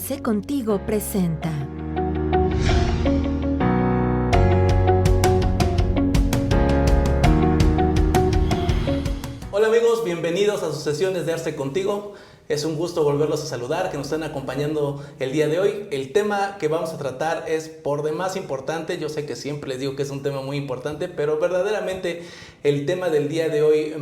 Arce Contigo presenta. Hola amigos, bienvenidos a sus sesiones de Arce Contigo. Es un gusto volverlos a saludar, que nos estén acompañando el día de hoy. El tema que vamos a tratar es por demás importante. Yo sé que siempre les digo que es un tema muy importante, pero verdaderamente el tema del día de hoy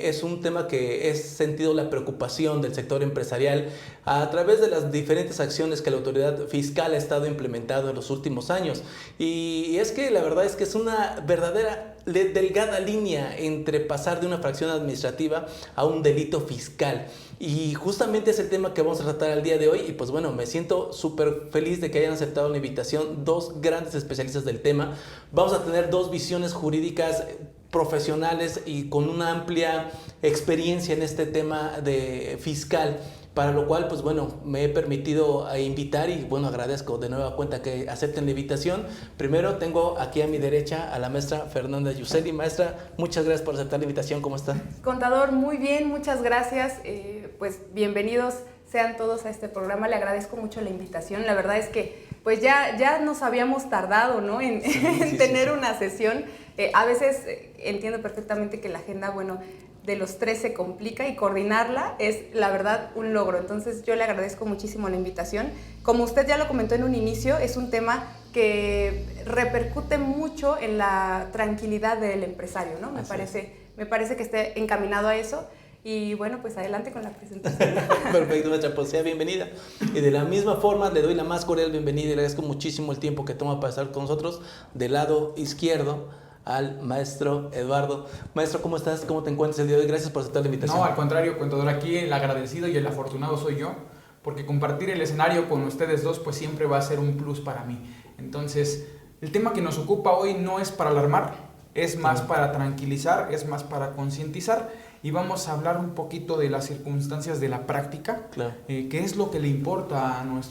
es un tema que he sentido la preocupación del sector empresarial a través de las diferentes acciones que la autoridad fiscal ha estado implementando en los últimos años. Y es que la verdad es que es una verdadera delgada línea entre pasar de una fracción administrativa a un delito fiscal. Y justamente es el tema que vamos a tratar el día de hoy. Y pues bueno, me siento súper feliz de que hayan aceptado la invitación dos grandes especialistas del tema. Vamos a tener dos visiones jurídicas profesionales y con una amplia experiencia en este tema de fiscal, para lo cual pues bueno, me he permitido invitar y bueno, agradezco de nueva cuenta que acepten la invitación. Primero tengo aquí a mi derecha a la maestra Fernanda Yuseli. Maestra, muchas gracias por aceptar la invitación, ¿cómo está? Contador, muy bien, muchas gracias, pues bienvenidos sean todos a este programa, le agradezco mucho la invitación. La verdad es que pues ya nos habíamos tardado, ¿no? en tener una sesión. A veces entiendo perfectamente que la agenda, bueno, de los tres se complica y coordinarla es, la verdad, un logro. Entonces yo le agradezco muchísimo la invitación. Como usted ya lo comentó en un inicio, es un tema que repercute mucho en la tranquilidad del empresario, ¿no? Me parece que esté encaminado a eso. Y bueno, pues adelante con la presentación. Perfecto, maestra, pues sea bienvenida. Y de la misma forma le doy la más cordial bienvenida y le agradezco muchísimo el tiempo que toma para estar con nosotros del lado izquierdo al maestro Eduardo. Maestro, ¿cómo estás? ¿Cómo te encuentras el día de hoy? Gracias por aceptar la invitación. No, al contrario, contador, aquí el agradecido y el afortunado soy yo, porque compartir el escenario con ustedes dos pues siempre va a ser un plus para mí. Entonces, el tema que nos ocupa hoy no es para alarmar, es más para tranquilizar, es más para concientizar, y vamos a hablar un poquito de las circunstancias de la práctica, claro. Qué es lo que le importa a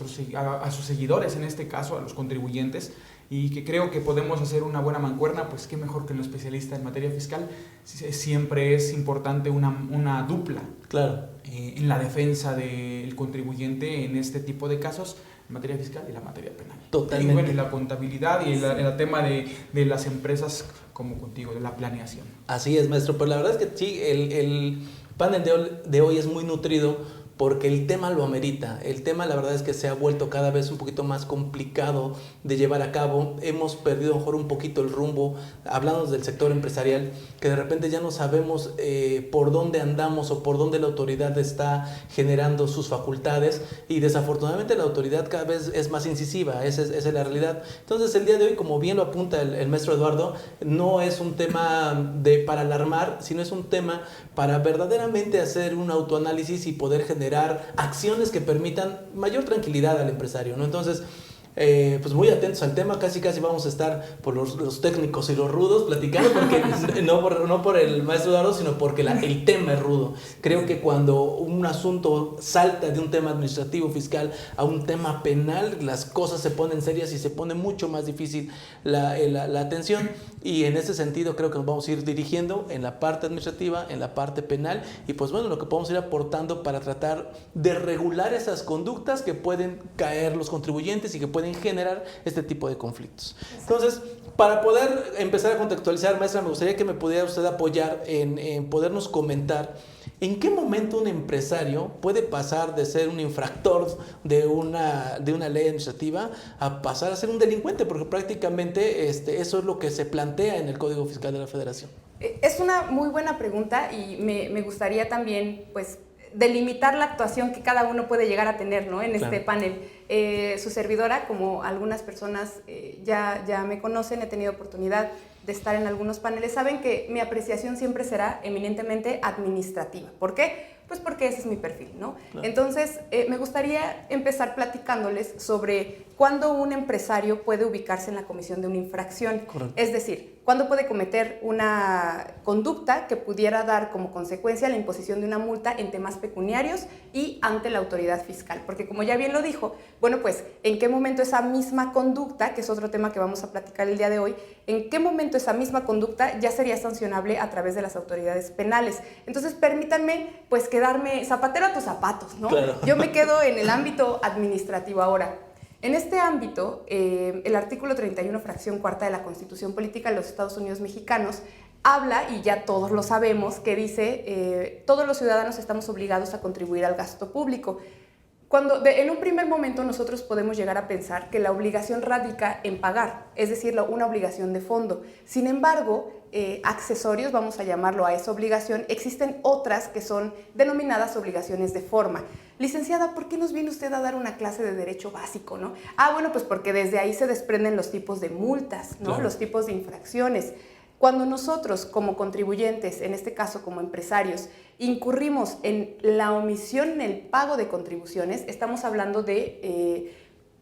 sus seguidores, en este caso a los contribuyentes, y que creo que podemos hacer una buena mancuerna. Pues qué mejor que un especialista en materia fiscal. Siempre es importante una dupla, claro, en la defensa del contribuyente en este tipo de casos, en materia fiscal y la materia penal. Totalmente. Y bueno, y la contabilidad y el tema de las empresas como contigo, de la planeación. Así es, maestro, pero la verdad es que sí, el panel de hoy es muy nutrido porque el tema lo amerita. El tema, la verdad es que se ha vuelto cada vez un poquito más complicado de llevar a cabo. Hemos perdido a lo mejor un poquito el rumbo, hablando del sector empresarial, que de repente ya no sabemos por dónde andamos o por dónde la autoridad está generando sus facultades, y desafortunadamente la autoridad cada vez es más incisiva. Esa es la realidad. Entonces el día de hoy, como bien lo apunta el maestro Eduardo, no es un tema para alarmar, sino es un tema para verdaderamente hacer un autoanálisis y poder generar acciones que permitan mayor tranquilidad al empresario, ¿no? Entonces, pues muy atentos al tema. Casi vamos a estar por los técnicos y los rudos platicando, porque no por el maestro Eduardo, sino porque el tema es rudo. Creo que cuando un asunto salta de un tema administrativo fiscal a un tema penal, las cosas se ponen serias y se pone mucho más difícil la atención. Y en ese sentido creo que nos vamos a ir dirigiendo en la parte administrativa, en la parte penal, y pues bueno, lo que podemos ir aportando para tratar de regular esas conductas que pueden caer los contribuyentes y que pueden generar este tipo de conflictos. Entonces, para poder empezar a contextualizar, maestra, me gustaría que me pudiera usted apoyar en podernos comentar en qué momento un empresario puede pasar de ser un infractor de una ley administrativa a pasar a ser un delincuente, porque prácticamente eso es lo que se plantea en el Código Fiscal de la Federación. Es una muy buena pregunta y me gustaría también, pues, delimitar la actuación que cada uno puede llegar a tener, ¿no? En este panel. Su servidora, como algunas personas ya me conocen, he tenido oportunidad de estar en algunos paneles, saben que mi apreciación siempre será eminentemente administrativa. ¿Por qué? Pues porque ese es mi perfil, ¿no? Claro. Entonces, me gustaría empezar platicándoles sobre cuándo un empresario puede ubicarse en la comisión de una infracción. Correcto. Es decir, cuándo puede cometer una conducta que pudiera dar como consecuencia la imposición de una multa en temas pecuniarios y ante la autoridad fiscal. Porque como ya bien lo dijo, bueno, pues, ¿en qué momento esa misma conducta, que es otro tema que vamos a platicar el día de hoy, en qué momento esa misma conducta ya sería sancionable a través de las autoridades penales? Entonces, permítanme, pues, quedarme zapatero a tus zapatos, ¿no? Claro. Yo me quedo en el ámbito administrativo ahora. En este ámbito, el artículo 31, fracción cuarta de la Constitución Política de los Estados Unidos Mexicanos habla, y ya todos lo sabemos, que dice, todos los ciudadanos estamos obligados a contribuir al gasto público. En un primer momento nosotros podemos llegar a pensar que la obligación radica en pagar, es decir, una obligación de fondo. Sin embargo, accesorios, vamos a llamarlo a esa obligación, existen otras que son denominadas obligaciones de forma. Licenciada, ¿por qué nos viene usted a dar una clase de derecho básico, no? Bueno, pues porque desde ahí se desprenden los tipos de multas, ¿no? Claro. Los tipos de infracciones. Cuando nosotros, como contribuyentes, en este caso como empresarios, incurrimos en la omisión en el pago de contribuciones, estamos hablando de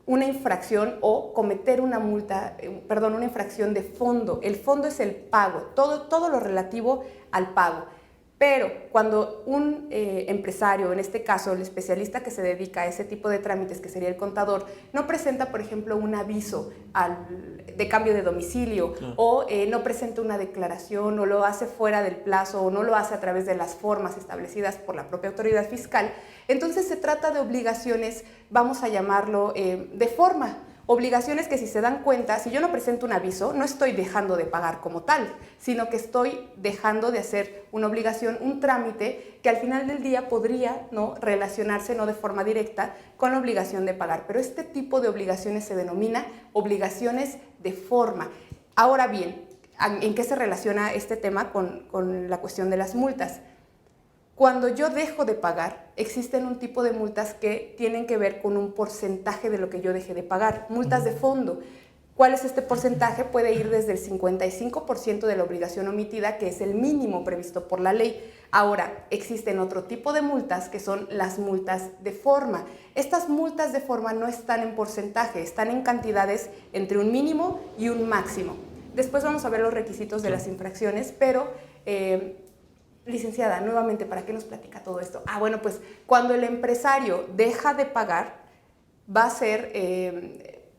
una infracción o cometer una una infracción de fondo. El fondo es el pago, todo lo relativo al pago. Pero cuando un empresario, en este caso el especialista que se dedica a ese tipo de trámites, que sería el contador, no presenta, por ejemplo, un aviso de cambio de domicilio, claro, o no presenta una declaración, o lo hace fuera del plazo, o no lo hace a través de las formas establecidas por la propia autoridad fiscal, entonces se trata de obligaciones, vamos a llamarlo de forma. Obligaciones que, si se dan cuenta, si yo no presento un aviso, no estoy dejando de pagar como tal, sino que estoy dejando de hacer una obligación, un trámite que al final del día podría, ¿no?, relacionarse no de forma directa con la obligación de pagar. Pero este tipo de obligaciones se denomina obligaciones de forma. Ahora bien, ¿en qué se relaciona este tema con la cuestión de las multas? Cuando yo dejo de pagar, existen un tipo de multas que tienen que ver con un porcentaje de lo que yo dejé de pagar, multas de fondo. ¿Cuál es este porcentaje? Puede ir desde el 55% de la obligación omitida, que es el mínimo previsto por la ley. Ahora, existen otro tipo de multas que son las multas de forma. Estas multas de forma no están en porcentaje, están en cantidades entre un mínimo y un máximo. Después vamos a ver los requisitos de las infracciones, pero... licenciada, nuevamente, ¿para qué nos platica todo esto? Bueno, pues cuando el empresario deja de pagar,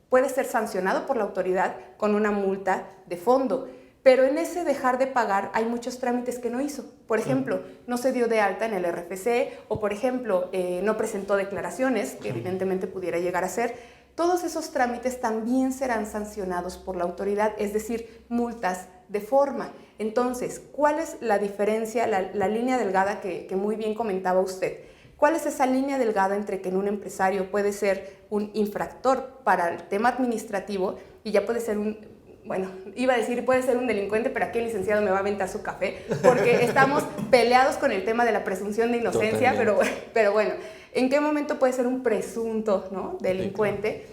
puede ser sancionado por la autoridad con una multa de fondo. Pero en ese dejar de pagar hay muchos trámites que no hizo. Por ejemplo, no se dio de alta en el RFC, o por ejemplo, no presentó declaraciones, que evidentemente pudiera llegar a ser. Todos esos trámites también serán sancionados por la autoridad, es decir, multas de forma. Entonces, ¿cuál es la diferencia, la línea delgada que muy bien comentaba usted? ¿Cuál es esa línea delgada entre que en un empresario puede ser un infractor para el tema administrativo y ya puede ser puede ser un delincuente, pero aquí el licenciado me va a aventar su café, porque estamos peleados con el tema de la presunción de inocencia, pero bueno, ¿en qué momento puede ser un presunto, ¿no?, delincuente?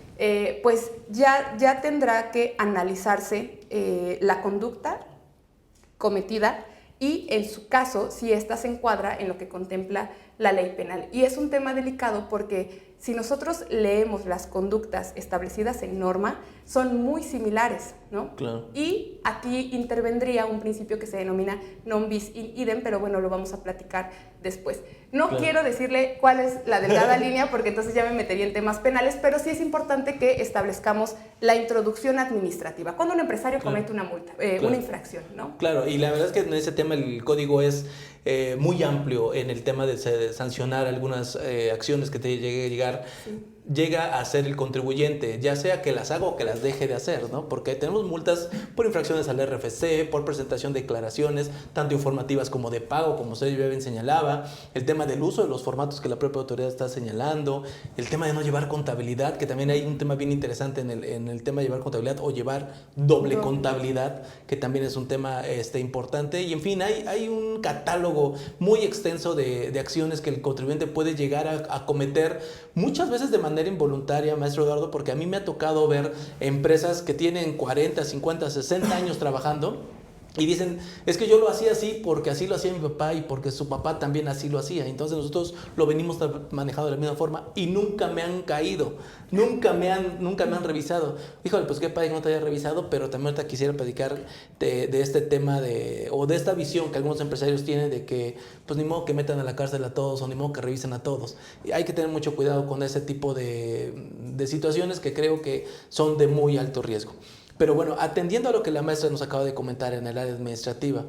Pues ya tendrá que analizarse la conducta cometida y, en su caso, si ésta se encuadra en lo que contempla la ley penal. Y es un tema delicado porque si nosotros leemos las conductas establecidas en norma, son muy similares, ¿no? Claro. Y aquí intervendría un principio que se denomina non bis in idem, pero bueno, lo vamos a platicar después. No Claro. quiero decirle cuál es la delgada línea, porque entonces ya me metería en temas penales, pero sí es importante que establezcamos la introducción administrativa. Cuando un empresario comete una multa, una infracción, ¿no? Claro, y la verdad es que en ese tema el código es muy amplio en el tema de sancionar algunas acciones que te llegue a llegar. Sí. Llega a ser el contribuyente, ya sea que las haga o que las deje de hacer, ¿no? Porque tenemos multas por infracciones al RFC, por presentación de declaraciones, tanto informativas como de pago, como usted ya bien señalaba, el tema del uso de los formatos que la propia autoridad está señalando, el tema de no llevar contabilidad, que también hay un tema bien interesante en el tema de llevar contabilidad o llevar doble contabilidad, que también es un tema importante, y en fin, hay un catálogo muy extenso de acciones que el contribuyente puede llegar a cometer, muchas veces de manera involuntaria, maestro Eduardo, porque a mí me ha tocado ver empresas que tienen 40, 50, 60 años trabajando Y dicen, es que yo lo hacía así porque así lo hacía mi papá y porque su papá también así lo hacía. Entonces nosotros lo venimos manejando de la misma forma y nunca me han caído, nunca me han revisado. Híjole, pues qué padre que no te haya revisado, pero también ahorita quisiera platicar de este tema o de esta visión que algunos empresarios tienen de que pues ni modo que metan a la cárcel a todos o ni modo que revisen a todos. Y hay que tener mucho cuidado con ese tipo de situaciones que creo que son de muy alto riesgo. Pero bueno, atendiendo a lo que la maestra nos acaba de comentar en el área administrativa,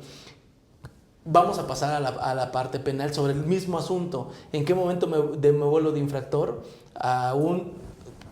vamos a pasar a la parte penal sobre el mismo asunto. ¿En qué momento me vuelvo de infractor a un,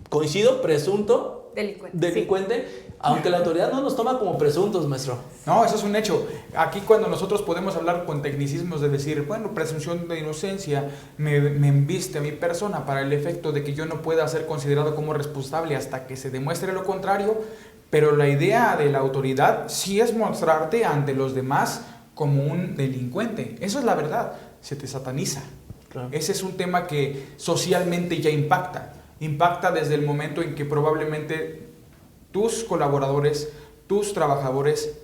coincido, presunto delincuente? Sí. Aunque la autoridad no nos toma como presuntos, maestro. No, eso es un hecho. Aquí cuando nosotros podemos hablar con tecnicismos de decir, bueno, presunción de inocencia me embiste a mi persona para el efecto de que yo no pueda ser considerado como responsable hasta que se demuestre lo contrario, pero la idea de la autoridad sí es mostrarte ante los demás como un delincuente. Eso es la verdad. Se te sataniza. Claro. Ese es un tema que socialmente ya impacta. Impacta desde el momento en que probablemente tus colaboradores, tus trabajadores,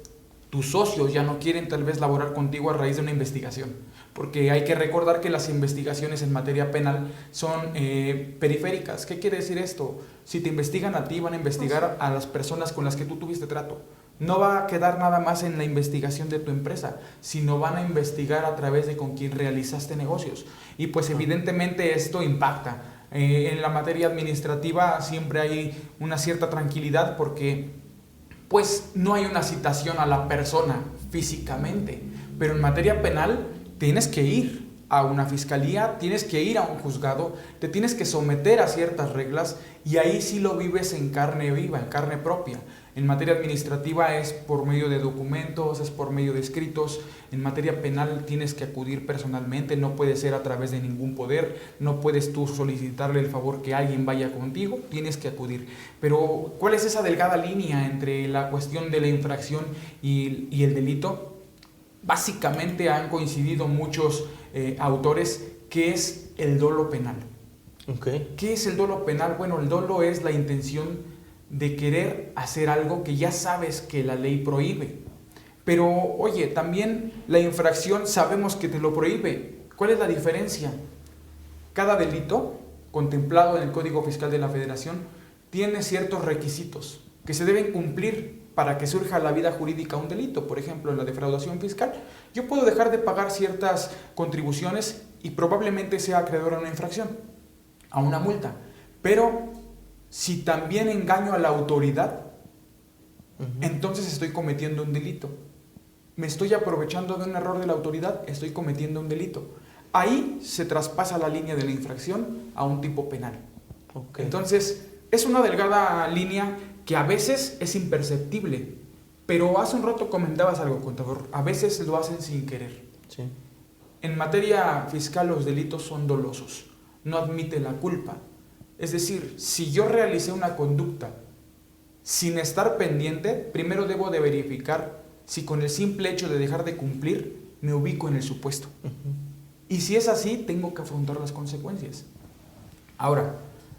tus socios ya no quieren tal vez laborar contigo a raíz de una investigación. Porque hay que recordar que las investigaciones en materia penal son periféricas. ¿Qué quiere decir esto? Si te investigan a ti, van a investigar a las personas con las que tú tuviste trato. No va a quedar nada más en la investigación de tu empresa, sino van a investigar a través de con quién realizaste negocios. Y pues evidentemente esto impacta. En la materia administrativa siempre hay una cierta tranquilidad porque pues no hay una citación a la persona físicamente. Pero en materia penal tienes que ir a una fiscalía, tienes que ir a un juzgado, te tienes que someter a ciertas reglas y ahí sí lo vives en carne viva, en carne propia. En materia administrativa es por medio de documentos, es por medio de escritos. En materia penal tienes que acudir personalmente, no puede ser a través de ningún poder, no puedes tú solicitarle el favor que alguien vaya contigo, tienes que acudir. Pero ¿cuál es esa delgada línea entre la cuestión de la infracción y el delito? Básicamente han coincidido muchos autores que es el dolo penal. Okay. ¿Qué es el dolo penal? Bueno, el dolo es la intención de querer hacer algo que ya sabes que la ley prohíbe. Pero, oye, también la infracción sabemos que te lo prohíbe. ¿Cuál es la diferencia? Cada delito contemplado en el Código Fiscal de la Federación tiene ciertos requisitos que se deben cumplir para que surja a la vida jurídica un delito. Por ejemplo, en la defraudación fiscal, yo puedo dejar de pagar ciertas contribuciones y probablemente sea acreedor a una infracción, a una multa. Pero si también engaño a la autoridad, entonces estoy cometiendo un delito. Me estoy aprovechando de un error de la autoridad, estoy cometiendo un delito. Ahí se traspasa la línea de la infracción a un tipo penal. Okay. Entonces, es una delgada línea que a veces es imperceptible, pero hace un rato comentabas algo, contador, a veces lo hacen sin querer. Sí. En materia fiscal los delitos son dolosos, no admite la culpa. Es decir, si yo realicé una conducta sin estar pendiente, primero debo de verificar si con el simple hecho de dejar de cumplir me ubico en el supuesto. Y si es así, tengo que afrontar las consecuencias. Ahora,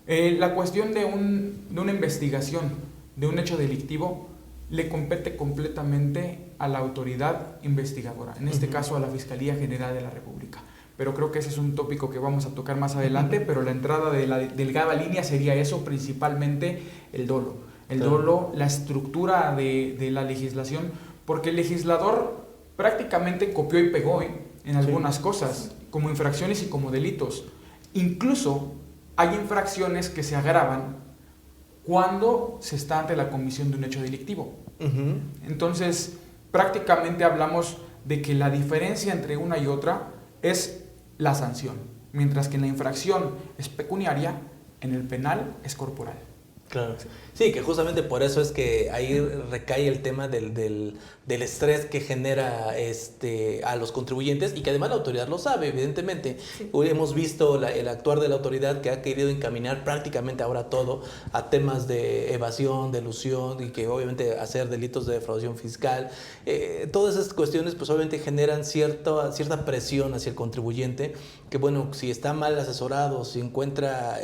la cuestión de una investigación de un hecho delictivo le compete completamente a la autoridad investigadora, en este caso a la Fiscalía General de la República. Pero creo que ese es un tópico que vamos a tocar más adelante, pero la entrada de la delgada línea sería eso, principalmente el dolo. El dolo, la estructura de la legislación, porque el legislador prácticamente copió y pegó en algunas cosas, como infracciones y como delitos. Incluso hay infracciones que se agravan cuando se está ante la comisión de un hecho delictivo. Entonces, prácticamente hablamos de que la diferencia entre una y otra es la sanción, mientras que en la infracción es pecuniaria, en el penal es corporal. Claro. Sí, que justamente por eso es que ahí recae el tema del estrés que genera a los contribuyentes y que además la autoridad lo sabe, evidentemente. Sí. Hemos visto el actuar de la autoridad que ha querido encaminar prácticamente ahora todo a temas de evasión, de elusión y que obviamente hacer delitos de defraudación fiscal. Todas esas cuestiones pues obviamente generan cierta presión hacia el contribuyente que bueno, si está mal asesorado, si encuentra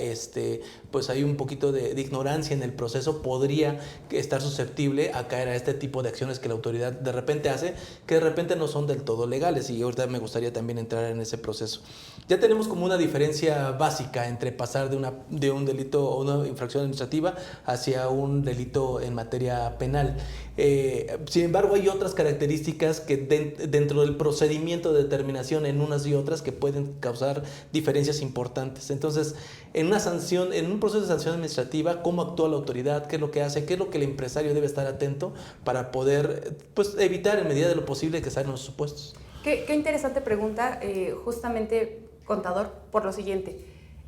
pues hay un poquito de ignorancia en el proceso, podría estar susceptible a caer a este tipo de acciones que la autoridad de repente hace, que de repente no son del todo legales, y ahorita me gustaría también entrar en ese proceso. Ya tenemos como una diferencia básica entre pasar de un delito o una infracción administrativa hacia un delito en materia penal. Sin embargo, hay otras características que dentro del procedimiento de determinación en unas y otras que pueden causar diferencias importantes. Entonces, en una sanción, en un proceso de sanción administrativa, ¿cómo actúa la autoridad? ¿Qué es lo que hace? ¿Qué es lo que el empresario debe estar atento para poder, pues, evitar en medida de lo posible que salgan los supuestos? Qué interesante pregunta, justamente, contador, por lo siguiente.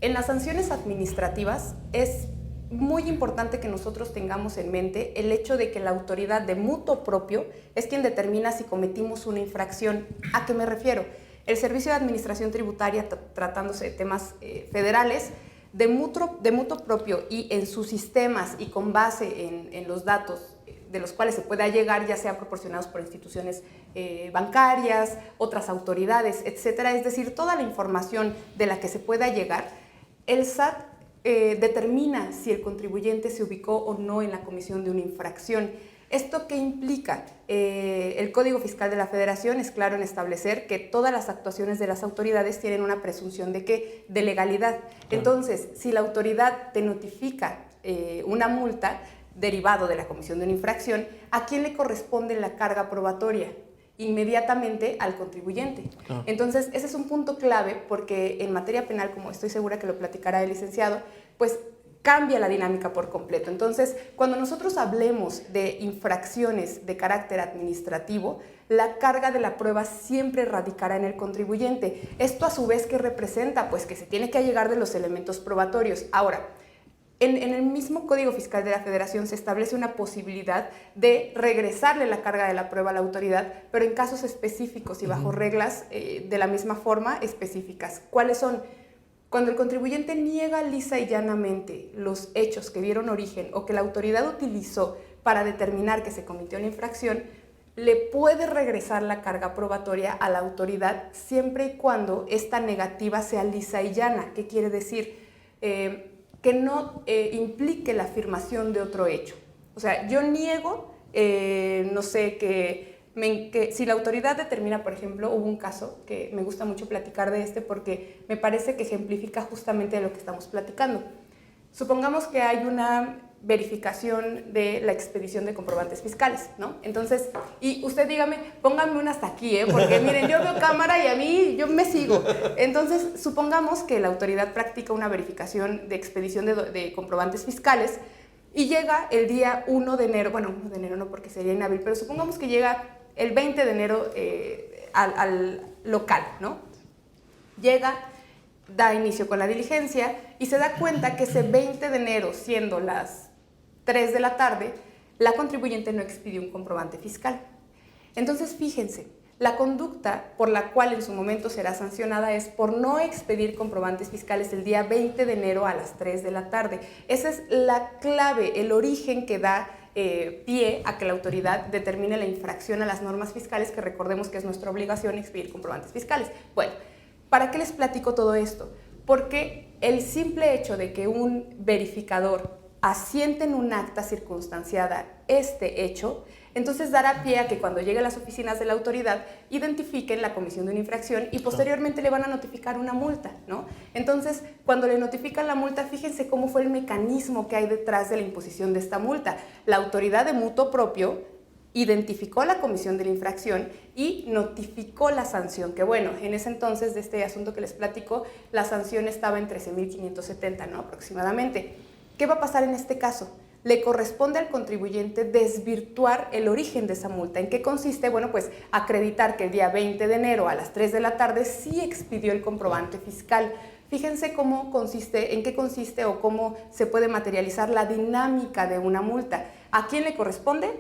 En las sanciones administrativas es muy importante que nosotros tengamos en mente el hecho de que la autoridad de mutuo propio es quien determina si cometimos una infracción. ¿A qué me refiero? El Servicio de Administración Tributaria, tratándose de temas federales, de mutuo propio y en sus sistemas y con base en los datos de los cuales se pueda llegar, ya sea proporcionados por instituciones bancarias, otras autoridades, etcétera, es decir, toda la información de la que se pueda llegar, el SAT determina si el contribuyente se ubicó o no en la comisión de una infracción. ¿Esto qué implica? El Código Fiscal de la Federación es claro en establecer que todas las actuaciones de las autoridades tienen una presunción de ¿qué? De legalidad. Entonces, si la autoridad te notifica una multa derivado de la comisión de una infracción, ¿a quién le corresponde la carga probatoria? Inmediatamente al contribuyente. Entonces, ese es un punto clave porque en materia penal, como estoy segura que lo platicará el licenciado, pues cambia la dinámica por completo. Entonces, cuando nosotros hablemos de infracciones de carácter administrativo, la carga de la prueba siempre radicará en el contribuyente. Esto a su vez, ¿qué representa? Pues que se tiene que allegar de los elementos probatorios. Ahora, en el mismo Código Fiscal de la Federación se establece una posibilidad de regresarle la carga de la prueba a la autoridad, pero en casos específicos y bajo reglas de la misma forma específicas. ¿Cuáles son? Cuando el contribuyente niega lisa y llanamente los hechos que dieron origen o que la autoridad utilizó para determinar que se cometió una infracción, le puede regresar la carga probatoria a la autoridad siempre y cuando esta negativa sea lisa y llana. ¿Qué quiere decir? Que no implique la afirmación de otro hecho. O sea, yo niego, no sé, que si la autoridad determina, por ejemplo, hubo un caso que me gusta mucho platicar de porque me parece que ejemplifica justamente de lo que estamos platicando. Supongamos que hay una verificación de la expedición de comprobantes fiscales, ¿no? Entonces, y usted dígame, pónganme una hasta aquí, porque miren, yo veo cámara y a mí, yo me sigo. Entonces, supongamos que la autoridad practica una verificación de expedición de comprobantes fiscales y llega el día 1 de enero, bueno, 1 de enero no porque sería inhábil, pero supongamos que llega el 20 de enero al local, ¿no? Llega, da inicio con la diligencia y se da cuenta que ese 20 de enero, siendo las 3 de la tarde, la contribuyente no expidió un comprobante fiscal. Entonces, fíjense, la conducta por la cual en su momento será sancionada es por no expedir comprobantes fiscales el día 20 de enero a las 3 de la tarde. Esa es la clave, el origen que da pie a que la autoridad determine la infracción a las normas fiscales, que recordemos que es nuestra obligación expedir comprobantes fiscales. Bueno, ¿para qué les platico todo esto? Porque el simple hecho de que un verificador asiente en un acta circunstanciada este hecho, entonces dará pie a que cuando llegue a las oficinas de la autoridad identifiquen la comisión de una infracción y posteriormente le van a notificar una multa, ¿no? Entonces, cuando le notifican la multa, fíjense cómo fue el mecanismo que hay detrás de la imposición de esta multa. La autoridad de mutuo propio identificó la comisión de la infracción y notificó la sanción, que bueno, en ese entonces de este asunto que les platico, la sanción estaba en 13,570, ¿no? Aproximadamente. ¿Qué va a pasar en este caso? Le corresponde al contribuyente desvirtuar el origen de esa multa. ¿En qué consiste? Bueno, pues acreditar que el día 20 de enero a las 3 de la tarde sí expidió el comprobante fiscal. Fíjense cómo consiste, en qué consiste o cómo se puede materializar la dinámica de una multa. ¿A quién le corresponde?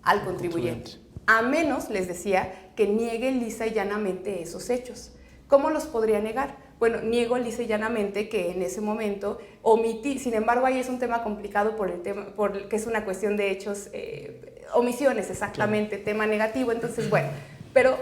Al contribuyente. A menos, les decía, que niegue lisa y llanamente esos hechos. ¿Cómo los podría negar? Bueno, niego lisa y llanamente que en ese momento omití, sin embargo ahí es un tema complicado porque es una cuestión de hechos, omisiones exactamente, claro. Tema negativo, entonces bueno, pero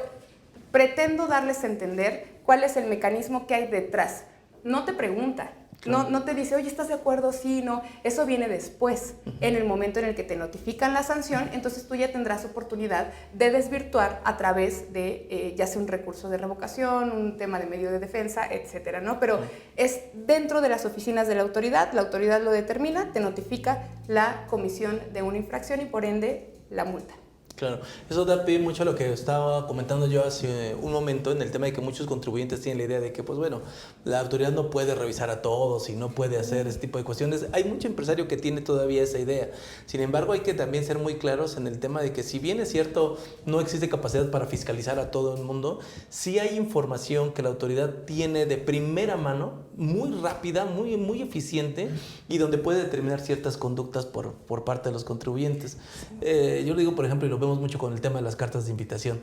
pretendo darles a entender cuál es el mecanismo que hay detrás. No te pregunta, Claro. No te dice, oye, ¿estás de acuerdo? Sí, no. Eso viene después, en el momento en el que te notifican la sanción, entonces tú ya tendrás oportunidad de desvirtuar a través de ya sea un recurso de revocación, un tema de medio de defensa, etcétera, ¿no? Pero es dentro de las oficinas de la autoridad lo determina, te notifica la comisión de una infracción y por ende la multa. Claro, eso da pie mucho a lo que estaba comentando yo hace un momento en el tema de que muchos contribuyentes tienen la idea de que, pues bueno, la autoridad no puede revisar a todos y no puede hacer este tipo de cuestiones. Hay mucho empresario que tiene todavía esa idea. Sin embargo, hay que también ser muy claros en el tema de que si bien es cierto, no existe capacidad para fiscalizar a todo el mundo, sí hay información que la autoridad tiene de primera mano, muy rápida, muy eficiente y donde puede determinar ciertas conductas por parte de los contribuyentes. Yo le digo, por ejemplo, y lo vemos mucho con el tema de las cartas de invitación.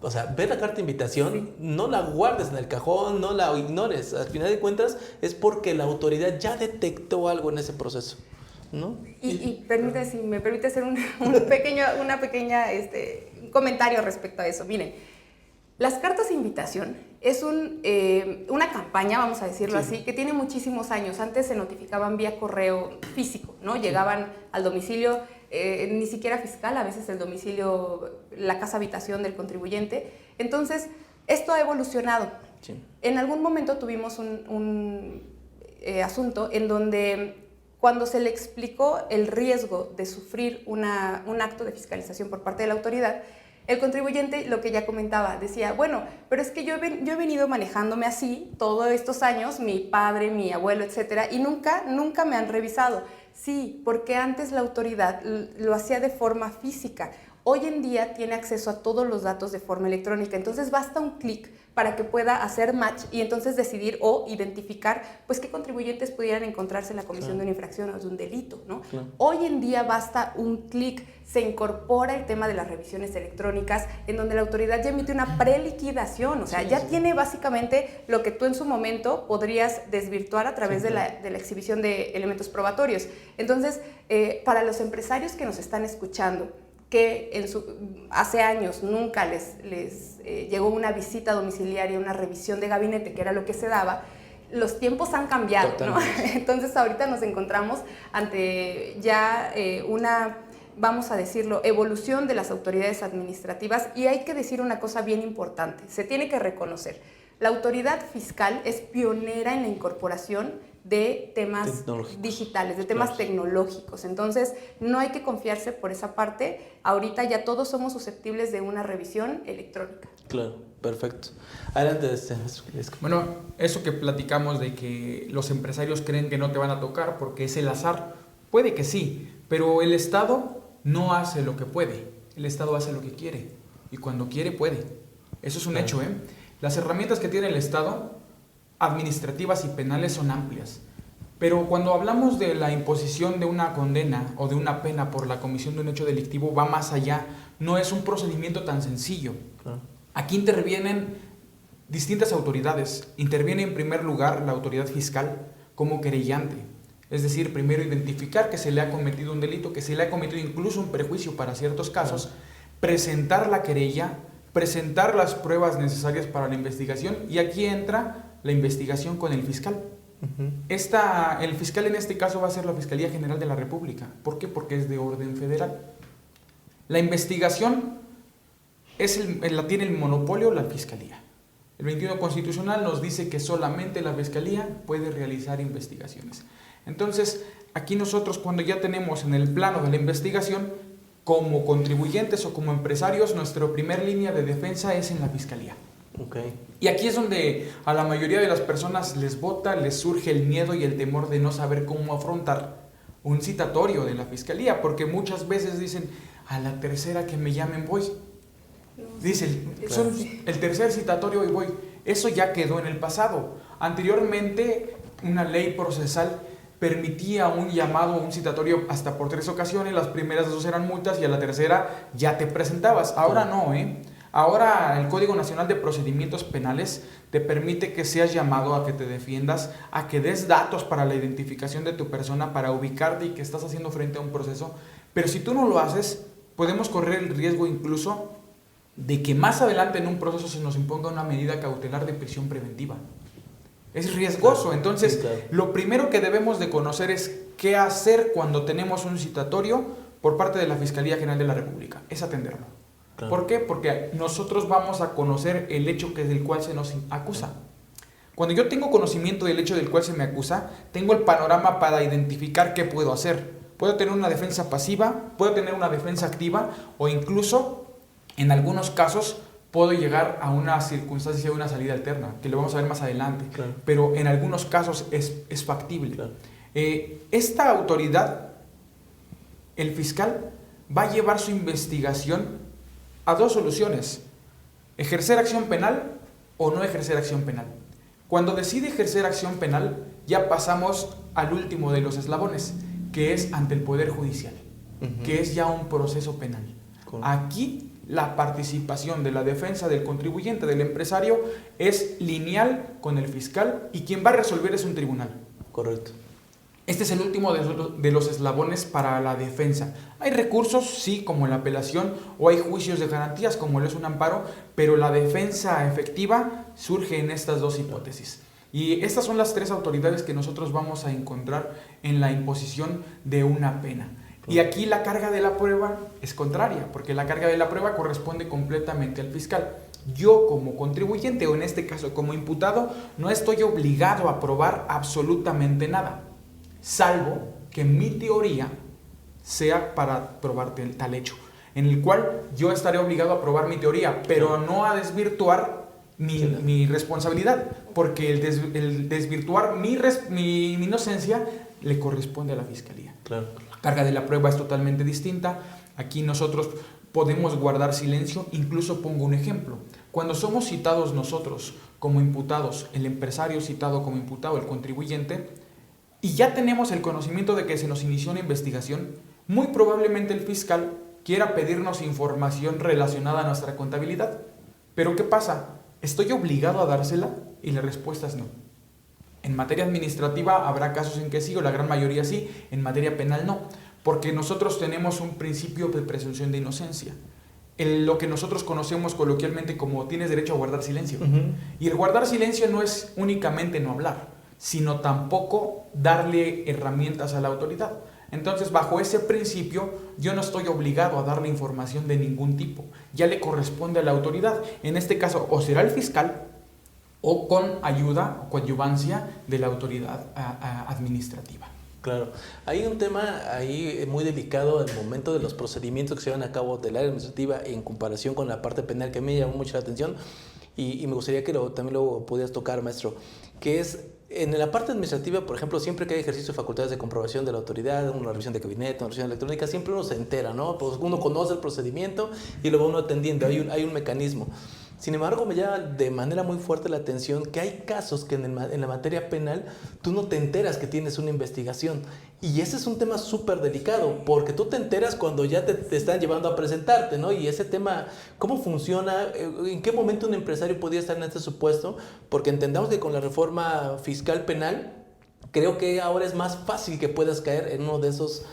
O sea, ve la carta de invitación, no la guardes en el cajón, no la ignores. Al final de cuentas es porque la autoridad ya detectó algo en ese proceso, ¿no? Y permite, si me permite hacer un pequeña comentario respecto a eso. Miren, las cartas de invitación es una campaña, vamos a decirlo así, que tiene muchísimos años. Antes se notificaban vía correo físico, ¿no? Llegaban al domicilio, ni siquiera fiscal, a veces el domicilio, la casa habitación del contribuyente. Entonces, esto ha evolucionado. Sí. En algún momento tuvimos un asunto en donde cuando se le explicó el riesgo de sufrir un acto de fiscalización por parte de la autoridad, el contribuyente, lo que ya comentaba, decía, bueno, pero es que yo he venido manejándome así todos estos años, mi padre, mi abuelo, etcétera, y nunca me han revisado. Sí, porque antes la autoridad lo hacía de forma física. Hoy en día tiene acceso a todos los datos de forma electrónica, entonces basta un clic para que pueda hacer match y entonces decidir o identificar pues qué contribuyentes pudieran encontrarse en la comisión de una infracción o de un delito, ¿no? Claro. Hoy en día basta un clic, se incorpora el tema de las revisiones electrónicas en donde la autoridad ya emite una preliquidación, o sea, ya tiene básicamente lo que tú en su momento podrías desvirtuar a través de la exhibición de elementos probatorios. Entonces, para los empresarios que nos están escuchando, que hace años nunca les llegó una visita domiciliaria, una revisión de gabinete, que era lo que se daba, los tiempos han cambiado, ¿no? Entonces ahorita nos encontramos ante ya una, vamos a decirlo, evolución de las autoridades administrativas y hay que decir una cosa bien importante, se tiene que reconocer, la autoridad fiscal es pionera en la incorporación de temas digitales, de temas tecnológicos. Entonces, no hay que confiarse por esa parte. Ahorita ya todos somos susceptibles de una revisión electrónica. Claro, perfecto. Adelante. Bueno, eso que platicamos de que los empresarios creen que no te van a tocar porque es el azar, puede que sí, pero el Estado no hace lo que puede. El Estado hace lo que quiere. Y cuando quiere, puede. Eso es un hecho, ¿eh? Las herramientas que tiene el Estado administrativas y penales son amplias, pero cuando hablamos de la imposición de una condena o de una pena por la comisión de un hecho delictivo va más allá, no es un procedimiento tan sencillo. Aquí intervienen distintas autoridades. Interviene en primer lugar la autoridad fiscal como querellante, es decir, primero identificar que se le ha cometido un delito, que se le ha cometido incluso un perjuicio para ciertos casos, presentar la querella, presentar las pruebas necesarias para la investigación y aquí entra la investigación con el fiscal. El fiscal en este caso va a ser la Fiscalía General de la República. ¿Por qué? Porque es de orden federal. La investigación la tiene el monopolio la Fiscalía. El 21 Constitucional nos dice que solamente la Fiscalía puede realizar investigaciones. Entonces, aquí nosotros cuando ya tenemos en el plano de la investigación, como contribuyentes o como empresarios, nuestra primer línea de defensa es en la Fiscalía. Okay. Y aquí es donde a la mayoría de las personas les surge el miedo y el temor de no saber cómo afrontar un citatorio de la Fiscalía, porque muchas veces dicen, a la tercera que me llamen voy. Dicen, son el tercer citatorio y voy. Eso ya quedó en el pasado. Anteriormente, una ley procesal permitía un llamado, un citatorio hasta por 3 ocasiones, las primeras 2 eran multas y a la tercera ya te presentabas. Ahora no, Ahora el Código Nacional de Procedimientos Penales te permite que seas llamado a que te defiendas, a que des datos para la identificación de tu persona, para ubicarte y que estás haciendo frente a un proceso. Pero si tú no lo haces, podemos correr el riesgo incluso de que más adelante en un proceso se nos imponga una medida cautelar de prisión preventiva. Es riesgoso. Claro. Entonces, Sí, claro. lo primero que debemos de conocer es qué hacer cuando tenemos un citatorio por parte de la Fiscalía General de la República. Es atenderlo. Claro. ¿Por qué? Porque nosotros vamos a conocer el hecho del cual se nos acusa. Cuando yo tengo conocimiento del hecho del cual se me acusa, tengo el panorama para identificar qué puedo hacer. Puedo tener una defensa pasiva, puedo tener una defensa activa o incluso, en algunos casos, puedo llegar a una circunstancia de una salida alterna, que lo vamos a ver más adelante. Claro. Pero en algunos casos es factible. Claro. Esta autoridad, el fiscal, va a llevar su investigación a dos soluciones: ejercer acción penal o no ejercer acción penal. Cuando decide ejercer acción penal, ya pasamos al último de los eslabones, que es ante el Poder Judicial, que es ya un proceso penal. Correcto. Aquí la participación de la defensa del contribuyente, del empresario, es lineal con el fiscal y quien va a resolver es un tribunal. Correcto. Este es el último de los eslabones para la defensa. Hay recursos, sí, como la apelación, o hay juicios de garantías, como lo es un amparo, pero la defensa efectiva surge en estas dos hipótesis. Y estas son las tres autoridades que nosotros vamos a encontrar en la imposición de una pena. Y aquí la carga de la prueba es contraria, porque la carga de la prueba corresponde completamente al fiscal. Yo como contribuyente, o en este caso como imputado, no estoy obligado a probar absolutamente nada, salvo que mi teoría sea para probar tal hecho, en el cual yo estaré obligado a probar mi teoría, pero no a desvirtuar mi responsabilidad, porque el desvirtuar mi inocencia le corresponde a la fiscalía. Claro. La carga de la prueba es totalmente distinta. Aquí nosotros podemos guardar silencio. Incluso pongo un ejemplo. Cuando somos citados nosotros como imputados, el empresario citado como imputado, el contribuyente, y ya tenemos el conocimiento de que se nos inició una investigación, muy probablemente el fiscal quiera pedirnos información relacionada a nuestra contabilidad. Pero ¿qué pasa? ¿Estoy obligado a dársela? Y la respuesta es no. En materia administrativa habrá casos en que sí, o la gran mayoría sí. En materia penal no, porque nosotros tenemos un principio de presunción de inocencia. Lo que nosotros conocemos coloquialmente como tienes derecho a guardar silencio. Y el guardar silencio no es únicamente no hablar, sino tampoco darle herramientas a la autoridad. Entonces, bajo ese principio, yo no estoy obligado a darle información de ningún tipo. Ya le corresponde a la autoridad. En este caso, o será el fiscal, o con ayuda o coadyuvancia de la autoridad administrativa. Claro. Hay un tema ahí muy delicado al momento de los procedimientos que se llevan a cabo del área administrativa en comparación con la parte penal, que me llamó mucho la atención y me gustaría que también lo pudieras tocar, maestro, que es en la parte administrativa, por ejemplo, siempre que hay ejercicio de facultades de comprobación de la autoridad, una revisión de gabinete, una revisión electrónica, siempre uno se entera, ¿no? Pues uno conoce el procedimiento y lo va uno atendiendo, hay un mecanismo. Sin embargo, me llama de manera muy fuerte la atención que hay casos que en la materia penal tú no te enteras que tienes una investigación. Y ese es un tema súper delicado, porque tú te enteras cuando ya te están llevando a presentarte, ¿no? Y ese tema, ¿cómo funciona? ¿En qué momento un empresario podría estar en este supuesto? Porque entendamos que con la reforma fiscal penal, creo que ahora es más fácil que puedas caer en uno de esos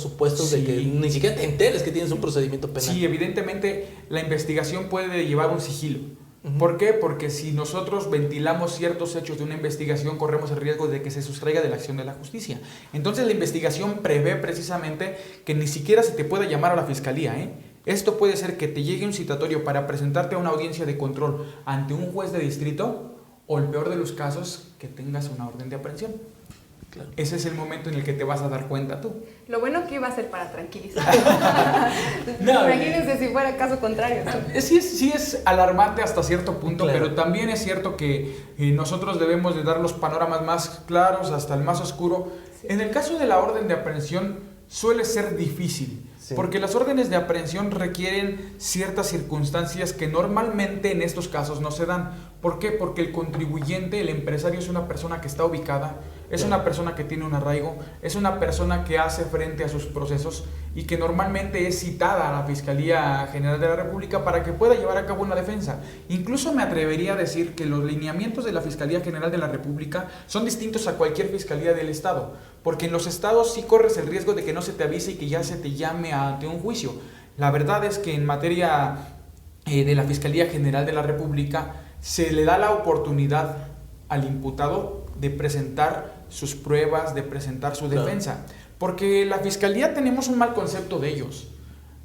supuestos, sí, de que ni siquiera te enteres que tienes un procedimiento penal. Sí, evidentemente la investigación puede llevar un sigilo. ¿Por qué? Porque si nosotros ventilamos ciertos hechos de una investigación, corremos el riesgo de que se sustraiga de la acción de la justicia. Entonces la investigación prevé precisamente que ni siquiera se te pueda llamar a la fiscalía, Esto puede ser que te llegue un citatorio para presentarte a una audiencia de control ante un juez de distrito, o el peor de los casos, que tengas una orden de aprehensión. Claro. Ese es el momento en el que te vas a dar cuenta tú. Lo bueno que iba a ser para tranquilizar. Imagínense si fuera caso contrario, ¿no? Sí es alarmante hasta cierto punto, claro, pero también es cierto que nosotros debemos de dar los panoramas más claros hasta el más oscuro. Sí. En el caso de la orden de aprehensión suele ser difícil. Sí. Porque las órdenes de aprehensión requieren ciertas circunstancias que normalmente en estos casos no se dan. ¿Por qué? Porque el contribuyente, el empresario, es una persona que está ubicada, es una persona que tiene un arraigo, es una persona que hace frente a sus procesos y que normalmente es citada a la Fiscalía General de la República para que pueda llevar a cabo una defensa. Incluso me atrevería a decir que los lineamientos de la Fiscalía General de la República son distintos a cualquier fiscalía del Estado, porque en los estados sí corres el riesgo de que no se te avise y que ya se te llame ante un juicio. La verdad es que en materia de la Fiscalía General de la República se le da la oportunidad al imputado de presentar sus pruebas, de presentar su defensa. Porque la fiscalía tenemos un mal concepto de ellos.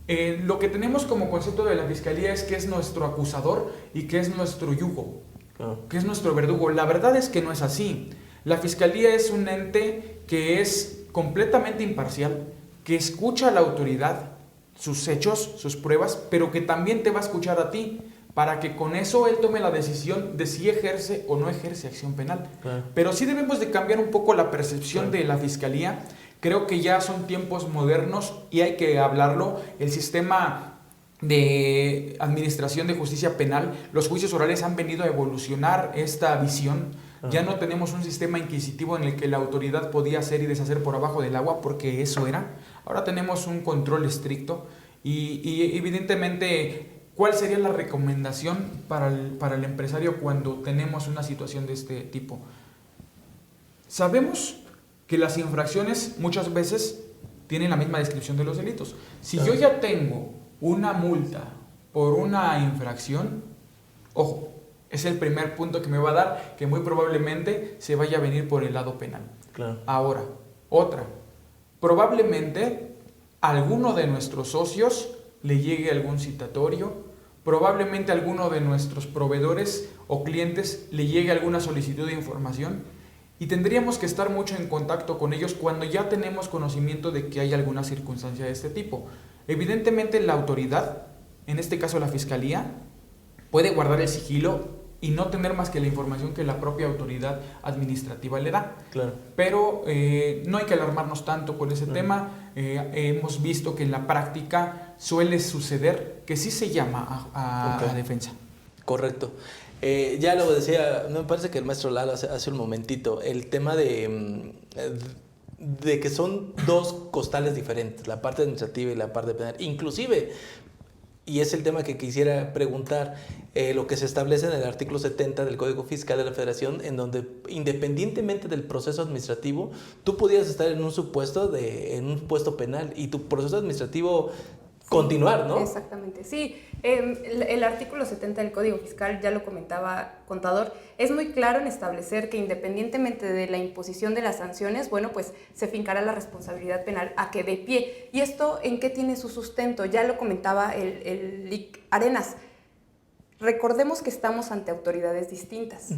Lo que tenemos como concepto de la fiscalía es que es nuestro acusador y que es nuestro yugo, que es nuestro verdugo. La verdad es que no es así. La fiscalía es un ente que es completamente imparcial, que escucha a la autoridad, sus hechos, sus pruebas, pero que también te va a escuchar a ti, para que con eso él tome la decisión de si ejerce o no ejerce acción penal. Pero sí debemos de cambiar un poco la percepción de la fiscalía. Creo que ya son tiempos modernos y hay que hablarlo. El sistema de administración de justicia penal, los juicios orales han venido a evolucionar esta visión. Ya no tenemos un sistema inquisitivo en el que la autoridad podía hacer y deshacer por abajo del agua, porque eso era. Ahora tenemos un control estricto y evidentemente, ¿cuál sería la recomendación para el empresario cuando tenemos una situación de este tipo? Sabemos que las infracciones muchas veces tienen la misma descripción de los delitos. Si yo ya tengo una multa por una infracción, ojo, es el primer punto que me va a dar que muy probablemente se vaya a venir por el lado penal. Ahora, otra, probablemente alguno de nuestros socios le llegue algún citatorio, probablemente alguno de nuestros proveedores o clientes le llegue alguna solicitud de información y tendríamos que estar mucho en contacto con ellos cuando ya tenemos conocimiento de que hay alguna circunstancia de este tipo. Evidentemente la autoridad, en este caso la fiscalía, puede guardar el sigilo y no tener más que la información que la propia autoridad administrativa le da. Pero no hay que alarmarnos tanto por ese tema. Hemos visto que en la práctica suele suceder que sí se llama a defensa. Correcto. Ya lo decía, me parece que el maestro Lalo hace un momentito, el tema de que son dos costales diferentes, la parte administrativa y la parte penal. Inclusive, y es el tema que quisiera preguntar, lo que se establece en el artículo 70 del Código Fiscal de la Federación, en donde independientemente del proceso administrativo, tú podías estar en un puesto penal y tu proceso administrativo continuar, ¿no? Exactamente, sí. El artículo 70 del Código Fiscal, ya lo comentaba Contador, es muy claro en establecer que independientemente de la imposición de las sanciones, bueno, pues se fincará la responsabilidad penal a que dé pie. ¿Y esto en qué tiene su sustento? Ya lo comentaba el LIC Arenas. Recordemos que estamos ante autoridades distintas.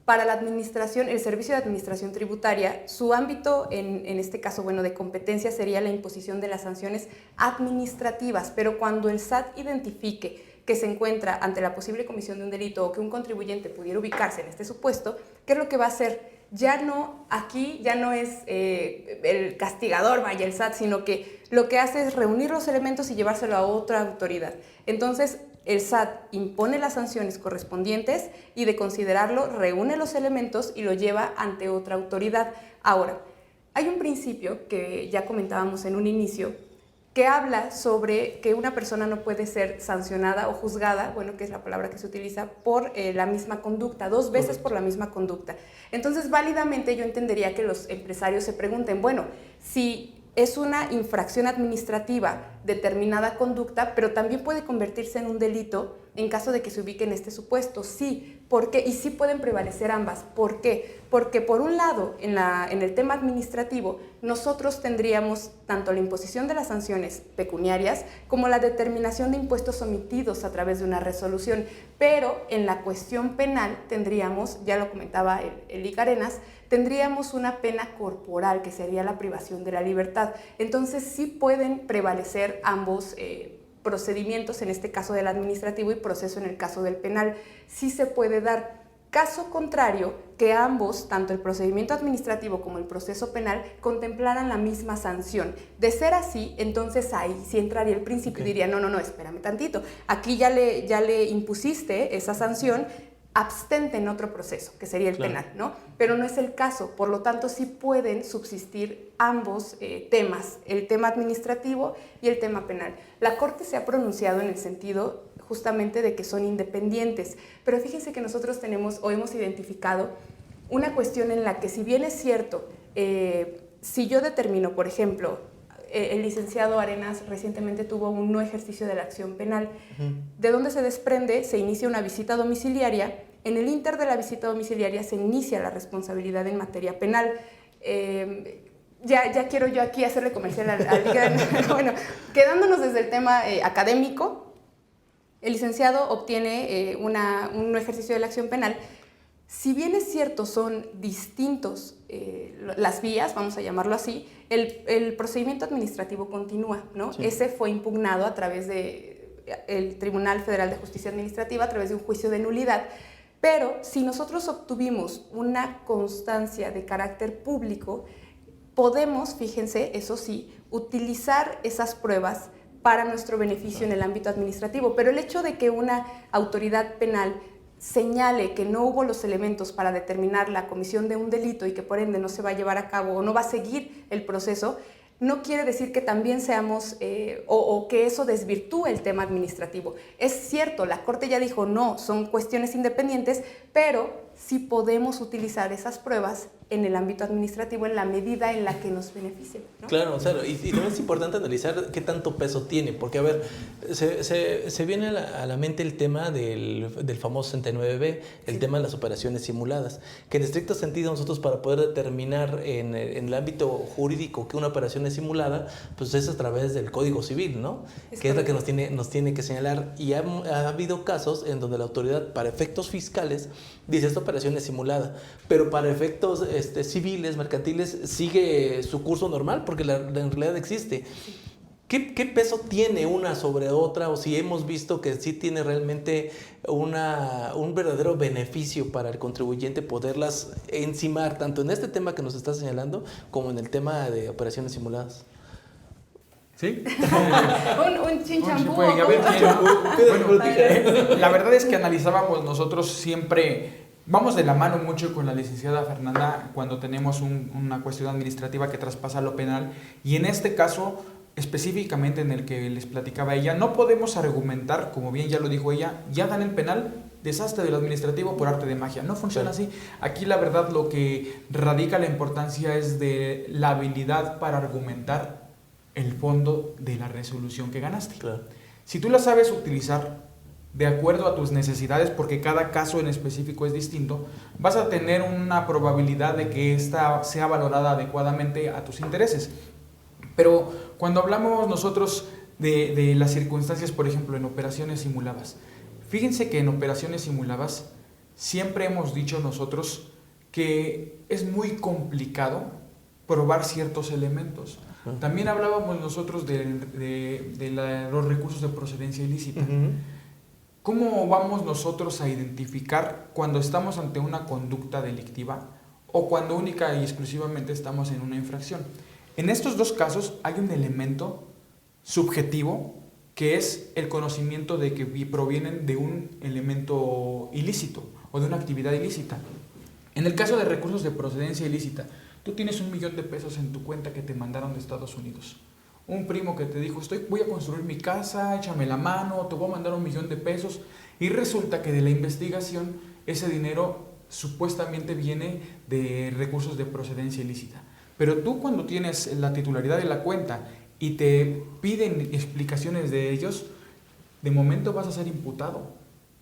Para la administración, el Servicio de Administración Tributaria, su ámbito en este caso, bueno, de competencia sería la imposición de las sanciones administrativas, pero cuando el SAT identifique que se encuentra ante la posible comisión de un delito o que un contribuyente pudiera ubicarse en este supuesto, ¿qué es lo que va a hacer? Aquí ya no es el castigador, vaya, el SAT, sino que lo que hace es reunir los elementos y llevárselo a otra autoridad. Entonces, el SAT impone las sanciones correspondientes y de considerarlo reúne los elementos y lo lleva ante otra autoridad. Ahora, hay un principio que ya comentábamos en un inicio que habla sobre que una persona no puede ser sancionada o juzgada, bueno, que es la palabra que se utiliza, por la misma conducta, 2 veces por la misma conducta. Entonces, válidamente yo entendería que los empresarios se pregunten, bueno, si es una infracción administrativa determinada conducta, pero también puede convertirse en un delito en caso de que se ubique en este supuesto. Sí, ¿por qué? Y sí pueden prevalecer ambas. ¿Por qué? Porque por un lado, en el tema administrativo, nosotros tendríamos tanto la imposición de las sanciones pecuniarias como la determinación de impuestos omitidos a través de una resolución. Pero en la cuestión penal tendríamos, ya lo comentaba el LIC Arenas, tendríamos una pena corporal, que sería la privación de la libertad. Entonces sí pueden prevalecer ambos procedimientos, en este caso del administrativo, y proceso en el caso del penal. Sí se puede dar. Caso contrario, que ambos, tanto el procedimiento administrativo como el proceso penal, contemplaran la misma sanción. De ser así, entonces ahí sí entraría el principio y diría, no, espérame tantito, aquí ya le impusiste esa sanción, abstente en otro proceso, que sería el penal, ¿no? Pero no es el caso, por lo tanto sí pueden subsistir ambos temas, el tema administrativo y el tema penal. La Corte se ha pronunciado en el sentido justamente de que son independientes, pero fíjense que nosotros tenemos o hemos identificado una cuestión en la que, si bien es cierto, si yo determino, por ejemplo, el licenciado Arenas recientemente tuvo un no ejercicio de la acción penal. ¿De dónde se desprende? Se inicia una visita domiciliaria En el inter de la visita domiciliaria se inicia la responsabilidad en materia penal. Ya quiero yo aquí hacerle comercial al bueno, quedándonos desde el tema académico, el licenciado obtiene un ejercicio de la acción penal. Si bien es cierto, son distintos las vías, vamos a llamarlo así, el procedimiento administrativo continúa, ¿no? Sí. Ese fue impugnado a través del Tribunal Federal de Justicia Administrativa, a través de un juicio de nulidad. Pero si nosotros obtuvimos una constancia de carácter público, podemos, fíjense, eso sí, utilizar esas pruebas para nuestro beneficio en el ámbito administrativo. Pero el hecho de que una autoridad penal señale que no hubo los elementos para determinar la comisión de un delito y que por ende no se va a llevar a cabo o no va a seguir el proceso, no quiere decir que también seamos o que eso desvirtúe el tema administrativo. Es cierto, la Corte ya dijo no, son cuestiones independientes, pero sí podemos utilizar esas pruebas en el ámbito administrativo en la medida en la que nos beneficien, ¿no? Claro, claro. Y también es importante analizar qué tanto peso tiene, porque a ver, se viene a la mente el tema del famoso 69B, el tema de las operaciones simuladas, que en estricto sentido nosotros para poder determinar en el ámbito jurídico que una operación es simulada, pues es a través del Código Civil, ¿no? Que es la que nos tiene que señalar. Y ha habido casos en donde la autoridad, para efectos fiscales, dice esta operación es simulada, pero para efectos civiles, mercantiles, sigue su curso normal porque en realidad existe. ¿Qué peso tiene una sobre otra? O si hemos visto que sí tiene realmente un verdadero beneficio para el contribuyente poderlas encimar, tanto en este tema que nos está señalando, como en el tema de operaciones simuladas. ¿Sí? un chinchampú. Bueno, la verdad es que analizábamos nosotros siempre. Vamos de la mano mucho con la licenciada Fernanda cuando tenemos una cuestión administrativa que traspasa lo penal, y en este caso específicamente en el que les platicaba ella, no podemos argumentar, como bien ya lo dijo ella, ya gané el penal, deshazte del administrativo por arte de magia. No funciona así. Aquí la verdad lo que radica la importancia es de la habilidad para argumentar el fondo de la resolución que ganaste. Claro. Si tú la sabes utilizar de acuerdo a tus necesidades, porque cada caso en específico es distinto, vas a tener una probabilidad de que ésta sea valorada adecuadamente a tus intereses. Pero cuando hablamos nosotros de las circunstancias, por ejemplo, en operaciones simuladas, fíjense que en operaciones simuladas siempre hemos dicho nosotros que es muy complicado probar ciertos elementos. También hablábamos nosotros de los recursos de procedencia ilícita. ¿Cómo vamos nosotros a identificar cuando estamos ante una conducta delictiva o cuando única y exclusivamente estamos en una infracción? En estos dos casos hay un elemento subjetivo que es el conocimiento de que provienen de un elemento ilícito o de una actividad ilícita. En el caso de recursos de procedencia ilícita, tú tienes $1,000,000 en tu cuenta que te mandaron de Estados Unidos. Un primo que te dijo, voy a construir mi casa, échame la mano, te voy a mandar $1,000,000, y resulta que de la investigación ese dinero supuestamente viene de recursos de procedencia ilícita. Pero tú cuando tienes la titularidad de la cuenta y te piden explicaciones de ellos, de momento vas a ser imputado,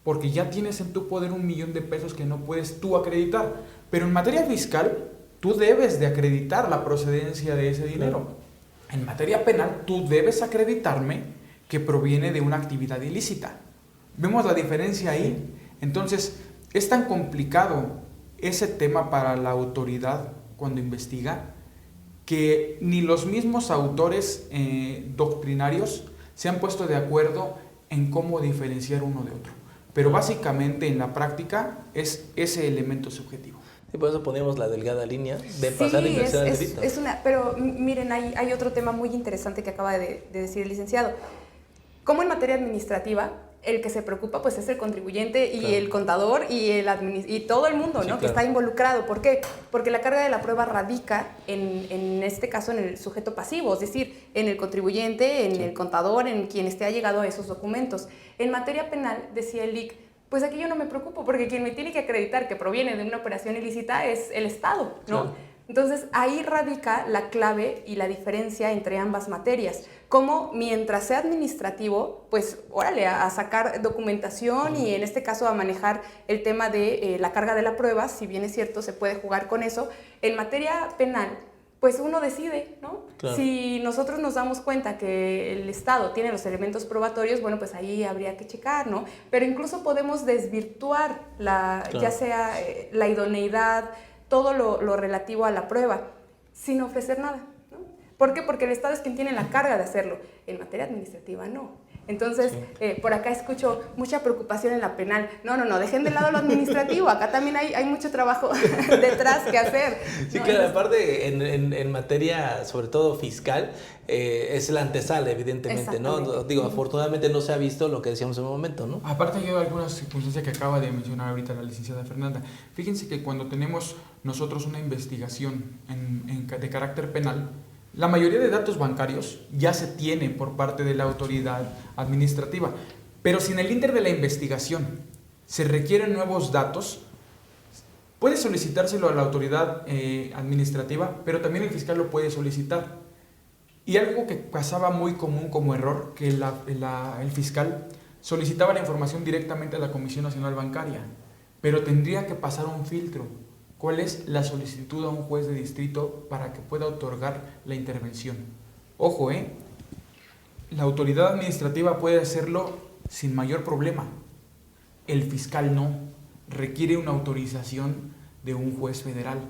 porque ya tienes en tu poder $1,000,000 que no puedes tú acreditar. Pero en materia fiscal, tú debes de acreditar la procedencia de ese dinero. En materia penal, tú debes acreditarme que proviene de una actividad ilícita. ¿Vemos la diferencia ahí? Entonces, es tan complicado ese tema para la autoridad cuando investiga que ni los mismos autores doctrinarios se han puesto de acuerdo en cómo diferenciar uno de otro. Pero básicamente en la práctica es ese elemento subjetivo. Y por eso ponemos la delgada línea de pasar a ingresar al delito. Pero miren, hay otro tema muy interesante que acaba de decir el licenciado. Como en materia administrativa, el que se preocupa pues es el contribuyente y el contador y todo el mundo, ¿no? Que está involucrado. ¿Por qué? Porque la carga de la prueba radica en este caso en el sujeto pasivo, es decir, en el contribuyente, en el contador, en quien esté allegado a esos documentos. En materia penal, decía el LIC, pues aquí yo no me preocupo porque quien me tiene que acreditar que proviene de una operación ilícita es el Estado, ¿no? Entonces, ahí radica la clave y la diferencia entre ambas materias. Como mientras sea administrativo, pues órale, a sacar documentación y en este caso a manejar el tema de la carga de la prueba, si bien es cierto, se puede jugar con eso. En materia penal, pues uno decide, ¿no? Claro. Si nosotros nos damos cuenta que el Estado tiene los elementos probatorios, bueno, pues ahí habría que checar, ¿no? Pero incluso podemos desvirtuar claro. Ya sea la idoneidad, todo lo relativo a la prueba, sin ofrecer nada, ¿no? ¿Por qué? Porque el Estado es quien tiene la carga de hacerlo. En materia administrativa, no. Entonces, sí. Por acá escucho mucha preocupación en la penal. No, dejen de lado lo administrativo. Acá también hay mucho trabajo detrás que hacer. Sí, ¿no? claro, aparte en materia, sobre todo fiscal, es la antesala, evidentemente, ¿no? Digo, afortunadamente no se ha visto lo que decíamos en un momento, ¿no? Aparte hay algunas circunstancias que acaba de mencionar ahorita la licenciada Fernanda. Fíjense que cuando tenemos nosotros una investigación de carácter penal, la mayoría de datos bancarios ya se tiene por parte de la autoridad administrativa, pero si en el ínter de la investigación se requieren nuevos datos, puede solicitárselo a la autoridad administrativa, pero también el fiscal lo puede solicitar. Y algo que pasaba muy común como error, que el fiscal solicitaba la información directamente a la Comisión Nacional Bancaria, pero tendría que pasar un filtro. ¿Cuál es la solicitud a un juez de distrito para que pueda otorgar la intervención? Ojo, la autoridad administrativa puede hacerlo sin mayor problema. El fiscal no. Requiere una autorización de un juez federal.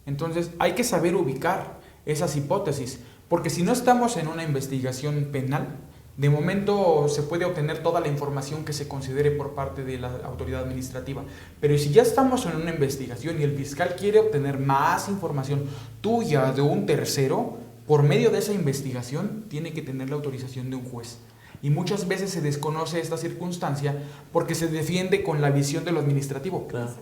Entonces, hay que saber ubicar esas hipótesis, porque si no estamos en una investigación penal, de momento se puede obtener toda la información que se considere por parte de la autoridad administrativa. Pero si ya estamos en una investigación y el fiscal quiere obtener más información tuya de un tercero, por medio de esa investigación tiene que tener la autorización de un juez. Y muchas veces se desconoce esta circunstancia porque se defiende con la visión de lo administrativo. Claro.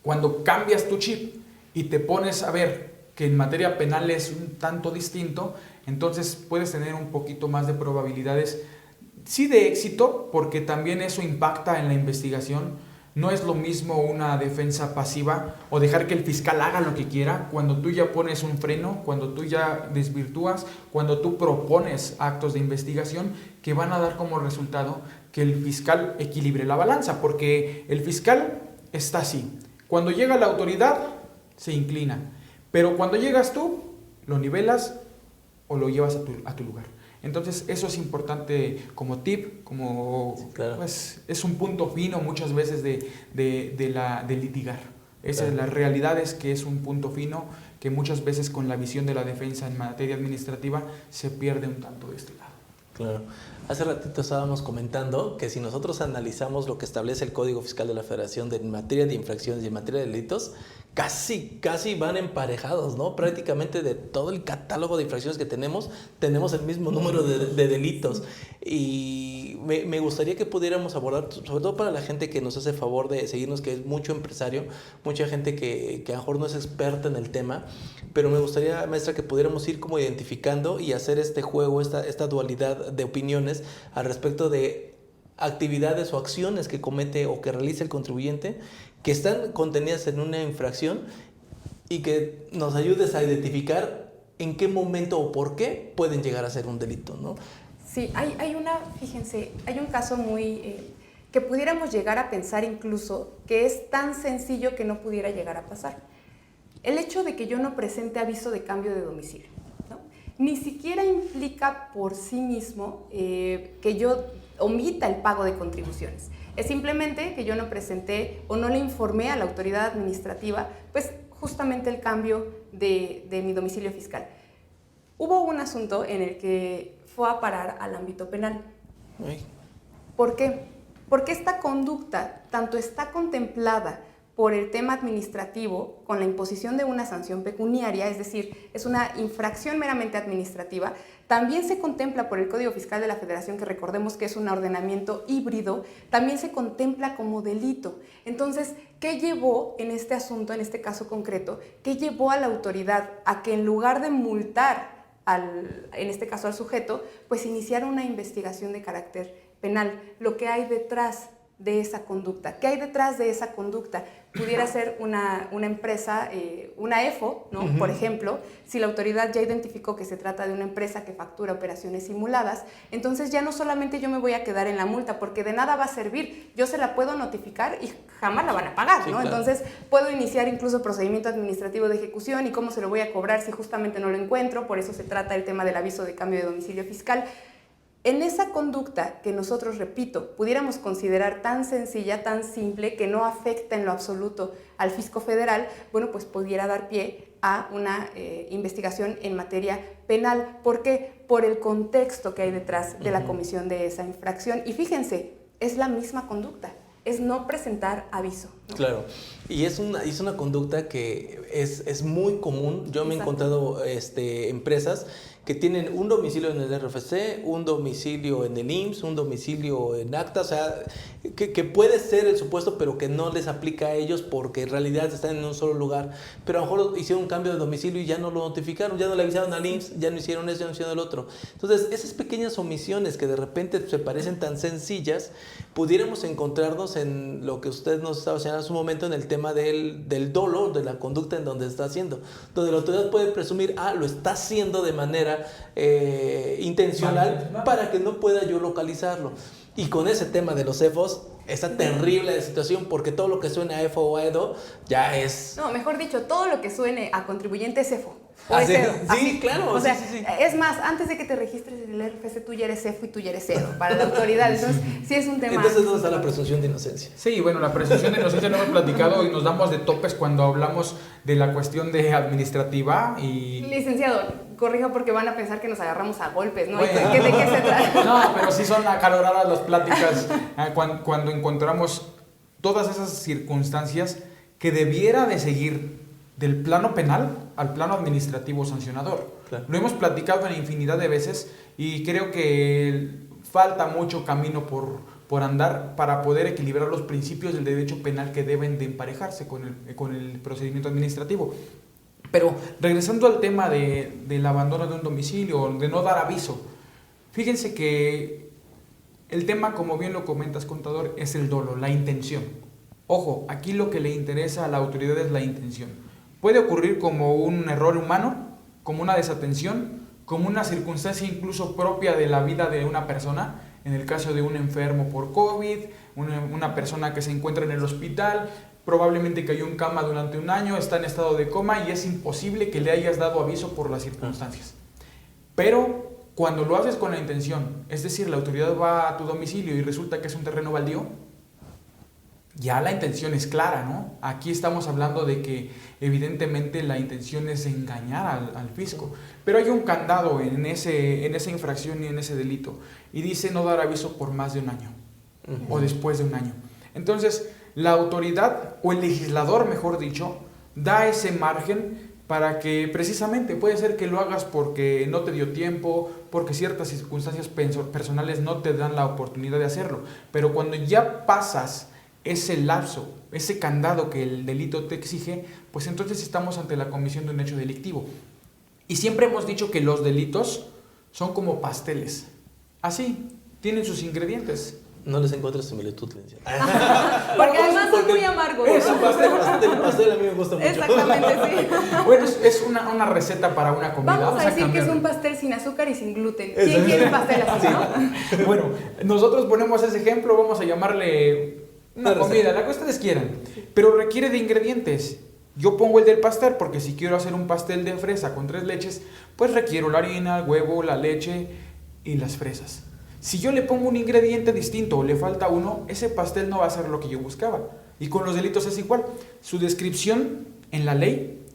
Cuando cambias tu chip y te pones a ver que en materia penal es un tanto distinto, entonces puedes tener un poquito más de probabilidades, sí, de éxito, porque también eso impacta en la investigación. No es lo mismo una defensa pasiva o dejar que el fiscal haga lo que quiera cuando tú ya pones un freno, cuando tú ya desvirtúas, cuando tú propones actos de investigación que van a dar como resultado que el fiscal equilibre la balanza, porque el fiscal está así. Cuando llega la autoridad, se inclina, pero cuando llegas tú, lo nivelas o lo llevas a tu lugar. Entonces eso es importante como tip, como sí, claro. Pues, es un punto fino muchas veces de litigar. Esa es la realidad, es que es un punto fino que muchas veces con la visión de la defensa en materia administrativa se pierde un tanto de este lado. Claro. Hace ratito estábamos comentando que si nosotros analizamos lo que establece el Código Fiscal de la Federación en materia de infracciones y en materia de delitos, casi van emparejados, ¿no? Prácticamente de todo el catálogo de infracciones que tenemos el mismo número de delitos. Y me gustaría que pudiéramos abordar, sobre todo para la gente que nos hace favor de seguirnos, que es mucho empresario, mucha gente que a lo mejor no es experta en el tema, pero me gustaría, maestra, que pudiéramos ir como identificando y hacer este juego, esta dualidad de opiniones al respecto de actividades o acciones que comete o que realiza el contribuyente que están contenidas en una infracción y que nos ayudes a identificar en qué momento o por qué pueden llegar a ser un delito, ¿no? Sí, fíjense, hay un caso muy que pudiéramos llegar a pensar incluso que es tan sencillo que no pudiera llegar a pasar. El hecho de que yo no presente aviso de cambio de domicilio, ¿no? Ni siquiera implica por sí mismo que yo omita el pago de contribuciones. Es simplemente que yo no presenté o no le informé a la autoridad administrativa, pues justamente el cambio de mi domicilio fiscal. Hubo un asunto en el que fue a parar al ámbito penal. ¿Por qué? Porque esta conducta tanto está contemplada por el tema administrativo con la imposición de una sanción pecuniaria, es decir, es una infracción meramente administrativa. También se contempla por el Código Fiscal de la Federación, que recordemos que es un ordenamiento híbrido, también se contempla como delito. Entonces, ¿qué llevó en este asunto, en este caso concreto, qué llevó a la autoridad a que en lugar de multar en este caso al sujeto, pues iniciara una investigación de carácter penal? Lo que hay detrás de esa conducta? ¿Qué hay detrás de esa conducta? Pudiera ser una empresa, una EFO, ¿no? Por ejemplo, si la autoridad ya identificó que se trata de una empresa que factura operaciones simuladas, entonces ya no solamente yo me voy a quedar en la multa, porque de nada va a servir. Yo se la puedo notificar y jamás la van a pagar, ¿no? Sí, claro. Entonces puedo iniciar incluso procedimiento administrativo de ejecución y cómo se lo voy a cobrar si justamente no lo encuentro. Por eso se trata el tema del aviso de cambio de domicilio fiscal. En esa conducta que nosotros, repito, pudiéramos considerar tan sencilla, tan simple, que no afecta en lo absoluto al fisco federal, bueno, pues pudiera dar pie a una investigación en materia penal. ¿Por qué? Por el contexto que hay detrás de la comisión de esa infracción. Y fíjense, es la misma conducta, es no presentar aviso, ¿no? Claro, y es una conducta que es muy común. Yo me he encontrado empresas que tienen un domicilio en el RFC, un domicilio en el IMSS, un domicilio en ACTA, o sea, que puede ser el supuesto, pero que no les aplica a ellos porque en realidad están en un solo lugar, pero a lo mejor hicieron un cambio de domicilio y ya no lo notificaron, ya no le avisaron al IMSS, ya no hicieron eso, ya no hicieron el otro. Entonces, esas pequeñas omisiones que de repente se parecen tan sencillas, pudiéramos encontrarnos en lo que usted nos estaba señalando hace un momento, en el tema del dolo, de la conducta en donde está haciendo, donde la autoridad puede presumir, lo está haciendo de manera intencional para que no pueda yo localizarlo. Y con ese tema de los EFOs, esa terrible situación, porque todo lo que suene a EFO o a EDO ya es... No, mejor dicho, todo lo que suene a contribuyente es EFO. Sí, así. claro. O sea, sí. Es más, antes de que te registres en el RFC, tú ya eres EFO y tú ya eres EDO para la autoridad. Entonces, sí es un tema... Entonces, ¿dónde está la presunción de inocencia? Sí, bueno, la presunción de inocencia lo hemos platicado y nos damos de topes cuando hablamos de la cuestión de administrativa y... Licenciado, corrija porque van a pensar que nos agarramos a golpes, ¿no? Bueno. ¿De qué se trata? No, pero sí son acaloradas las pláticas cuando encontramos todas esas circunstancias que debiera de seguir del plano penal al plano administrativo sancionador. Claro. Lo hemos platicado en infinidad de veces y creo que falta mucho camino por andar para poder equilibrar los principios del derecho penal que deben de emparejarse con el procedimiento administrativo. Pero regresando al tema del abandono de un domicilio, de no dar aviso, fíjense que el tema, como bien lo comentas, contador, es el dolo, la intención. Ojo, aquí lo que le interesa a la autoridad es la intención. Puede ocurrir como un error humano, como una desatención, como una circunstancia incluso propia de la vida de una persona, en el caso de un enfermo por COVID, una persona que se encuentra en el hospital, probablemente cayó en cama durante un año, está en estado de coma y es imposible que le hayas dado aviso por las circunstancias. Pero cuando lo haces con la intención, es decir, la autoridad va a tu domicilio y resulta que es un terreno baldío, ya la intención es clara, ¿no? Aquí estamos hablando de que evidentemente la intención es engañar al fisco, pero hay un candado en esa infracción y en ese delito y dice no dar aviso por más de un año o después de un año. Entonces, la autoridad o el legislador, mejor dicho, da ese margen para que precisamente puede ser que lo hagas porque no te dio tiempo, porque ciertas circunstancias personales no te dan la oportunidad de hacerlo, pero cuando ya pasas ese lapso, ese candado que el delito te exige, pues entonces estamos ante la comisión de un hecho delictivo. Y siempre hemos dicho que los delitos son como pasteles. Así, tienen sus ingredientes. No les encuentro similitud, licenciado. Porque además son muy amargos. El pastel a mí me gusta mucho. Exactamente, sí. Bueno, es una receta para una comida. Vamos a decir que es un pastel sin azúcar y sin gluten. ¿Quién quiere un pastel así, no? Bueno, nosotros ponemos ese ejemplo, vamos a llamarle una comida, la que ustedes quieran, pero requiere de ingredientes. Yo pongo el del pastel porque si quiero hacer un pastel de fresa con 3 leches, pues requiero la harina, el huevo, la leche y las fresas. Si yo le pongo un ingrediente distinto o le falta uno, ese pastel no va a ser lo que yo buscaba. Y con los delitos es igual. Su descripción en la ley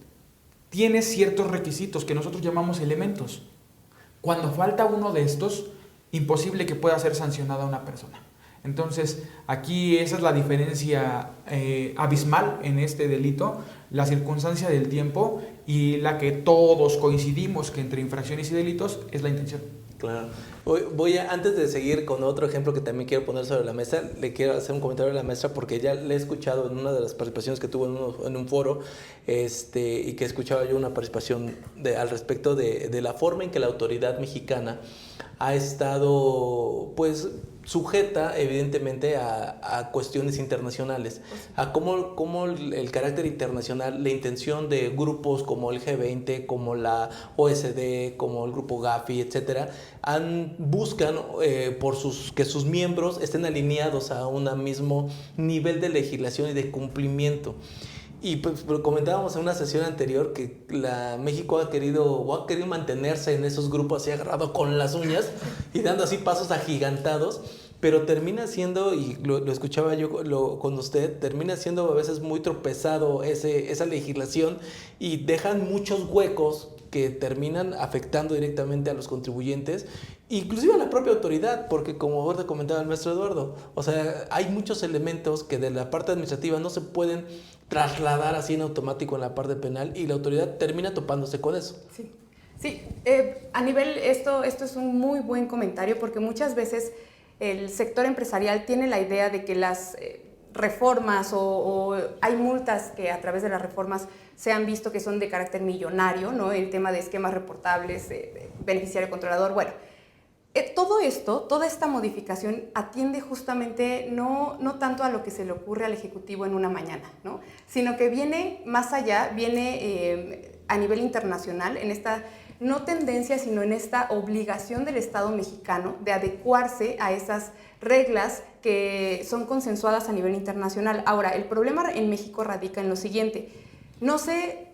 tiene ciertos requisitos que nosotros llamamos elementos. Cuando falta uno de estos, imposible que pueda ser sancionada una persona. Entonces, aquí esa es la diferencia abismal en este delito, la circunstancia del tiempo y la que todos coincidimos que entre infracciones y delitos es la intención. Claro. Antes de seguir con otro ejemplo que también quiero poner sobre la mesa, le quiero hacer un comentario a la maestra porque ya le he escuchado en una de las participaciones que tuvo en un foro, y que escuchaba yo una participación al respecto de la forma en que la autoridad mexicana ha estado, pues, sujeta evidentemente a cuestiones internacionales, a cómo el carácter internacional, la intención de grupos como el G20, como la OSD, como el grupo Gafi, etcétera, buscan que sus miembros estén alineados a un mismo nivel de legislación y de cumplimiento. Y pues comentábamos en una sesión anterior que México ha querido mantenerse en esos grupos así agarrado con las uñas y dando así pasos agigantados, pero termina siendo, y lo escuchaba yo con usted, termina siendo a veces muy tropezado esa legislación y dejan muchos huecos que terminan afectando directamente a los contribuyentes, inclusive a la propia autoridad, porque como ahorita comentaba el maestro Eduardo, o sea, hay muchos elementos que de la parte administrativa no se pueden trasladar así en automático en la parte penal y la autoridad termina topándose con eso. Sí, sí. A nivel, esto es un muy buen comentario porque muchas veces el sector empresarial tiene la idea de que las reformas o hay multas que a través de las reformas se han visto que son de carácter millonario, ¿no? El tema de esquemas reportables, beneficiario controlador, bueno. Todo esto, toda esta modificación atiende justamente no tanto a lo que se le ocurre al Ejecutivo en una mañana, ¿no? Sino que viene más allá, viene a nivel internacional, en esta no tendencia, sino en esta obligación del Estado mexicano de adecuarse a esas reglas que son consensuadas a nivel internacional. Ahora, el problema en México radica en lo siguiente, no sé,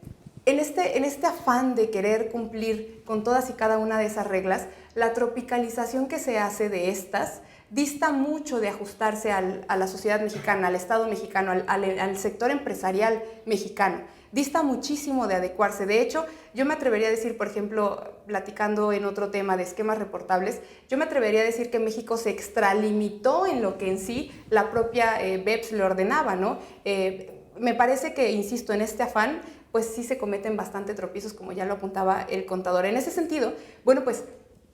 en este afán de querer cumplir con todas y cada una de esas reglas, la tropicalización que se hace de estas dista mucho de ajustarse a la sociedad mexicana, al Estado mexicano, al sector empresarial mexicano. Dista muchísimo de adecuarse. De hecho, yo me atrevería a decir, por ejemplo, platicando en otro tema de esquemas reportables, yo me atrevería a decir que México se extralimitó en lo que en sí la propia BEPS le ordenaba, ¿no? Me parece que, insisto, en este afán, pues sí se cometen bastante tropiezos, como ya lo apuntaba el contador. En ese sentido, bueno, pues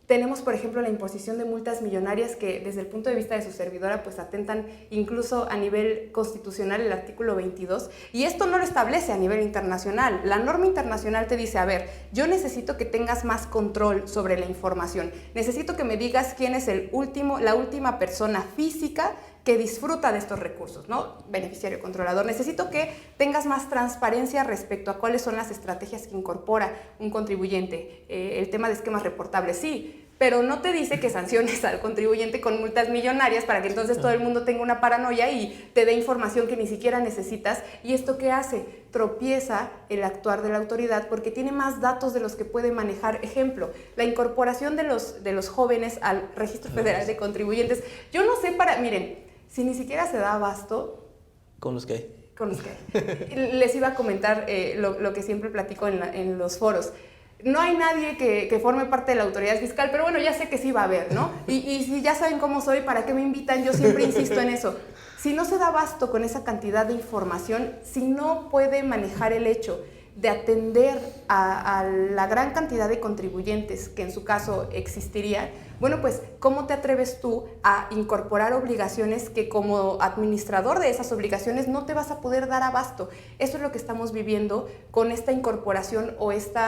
tenemos, por ejemplo, la imposición de multas millonarias que desde el punto de vista de su servidora pues atentan incluso a nivel constitucional el artículo 22 y esto no lo establece a nivel internacional. La norma internacional te dice, a ver, yo necesito que tengas más control sobre la información, necesito que me digas quién es la última persona física que disfruta de estos recursos, ¿no? Beneficiario controlador. Necesito que tengas más transparencia respecto a cuáles son las estrategias que incorpora un contribuyente. El tema de esquemas reportables, sí, pero no te dice que sanciones al contribuyente con multas millonarias para que entonces todo el mundo tenga una paranoia y te dé información que ni siquiera necesitas. ¿Y esto qué hace? Tropieza el actuar de la autoridad porque tiene más datos de los que puede manejar. Ejemplo, la incorporación de los jóvenes al Registro Federal de Contribuyentes. Yo no sé miren, si ni siquiera se da abasto... Con los que hay. Con los que hay. Les iba a comentar lo que siempre platico en los foros. No hay nadie que forme parte de la autoridad fiscal, pero bueno, ya sé que sí va a haber, ¿no? Y si ya saben cómo soy, ¿para qué me invitan? Yo siempre insisto en eso. Si no se da abasto con esa cantidad de información, si no puede manejar el hecho de atender a la gran cantidad de contribuyentes que en su caso existiría, bueno, pues, ¿cómo te atreves tú a incorporar obligaciones que como administrador de esas obligaciones no te vas a poder dar abasto? Eso es lo que estamos viviendo con esta incorporación o este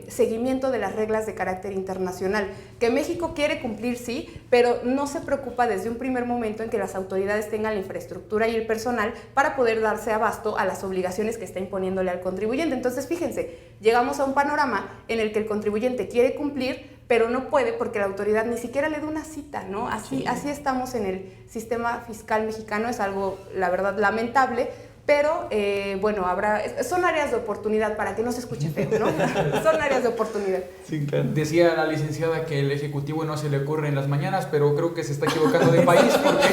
seguimiento de las reglas de carácter internacional, que México quiere cumplir, sí, pero no se preocupa desde un primer momento en que las autoridades tengan la infraestructura y el personal para poder darse abasto a las obligaciones que está imponiéndole al contribuyente. Entonces, fíjense, llegamos a un panorama en el que el contribuyente quiere cumplir, pero no puede porque la autoridad ni siquiera le da una cita, ¿no? Así estamos en el sistema fiscal mexicano, es algo, la verdad, lamentable, pero bueno, son áreas de oportunidad para que no se escuche feo, ¿no? Son áreas de oportunidad. Sí, claro. Decía la licenciada que el Ejecutivo no se le ocurre en las mañanas, pero creo que se está equivocando de país porque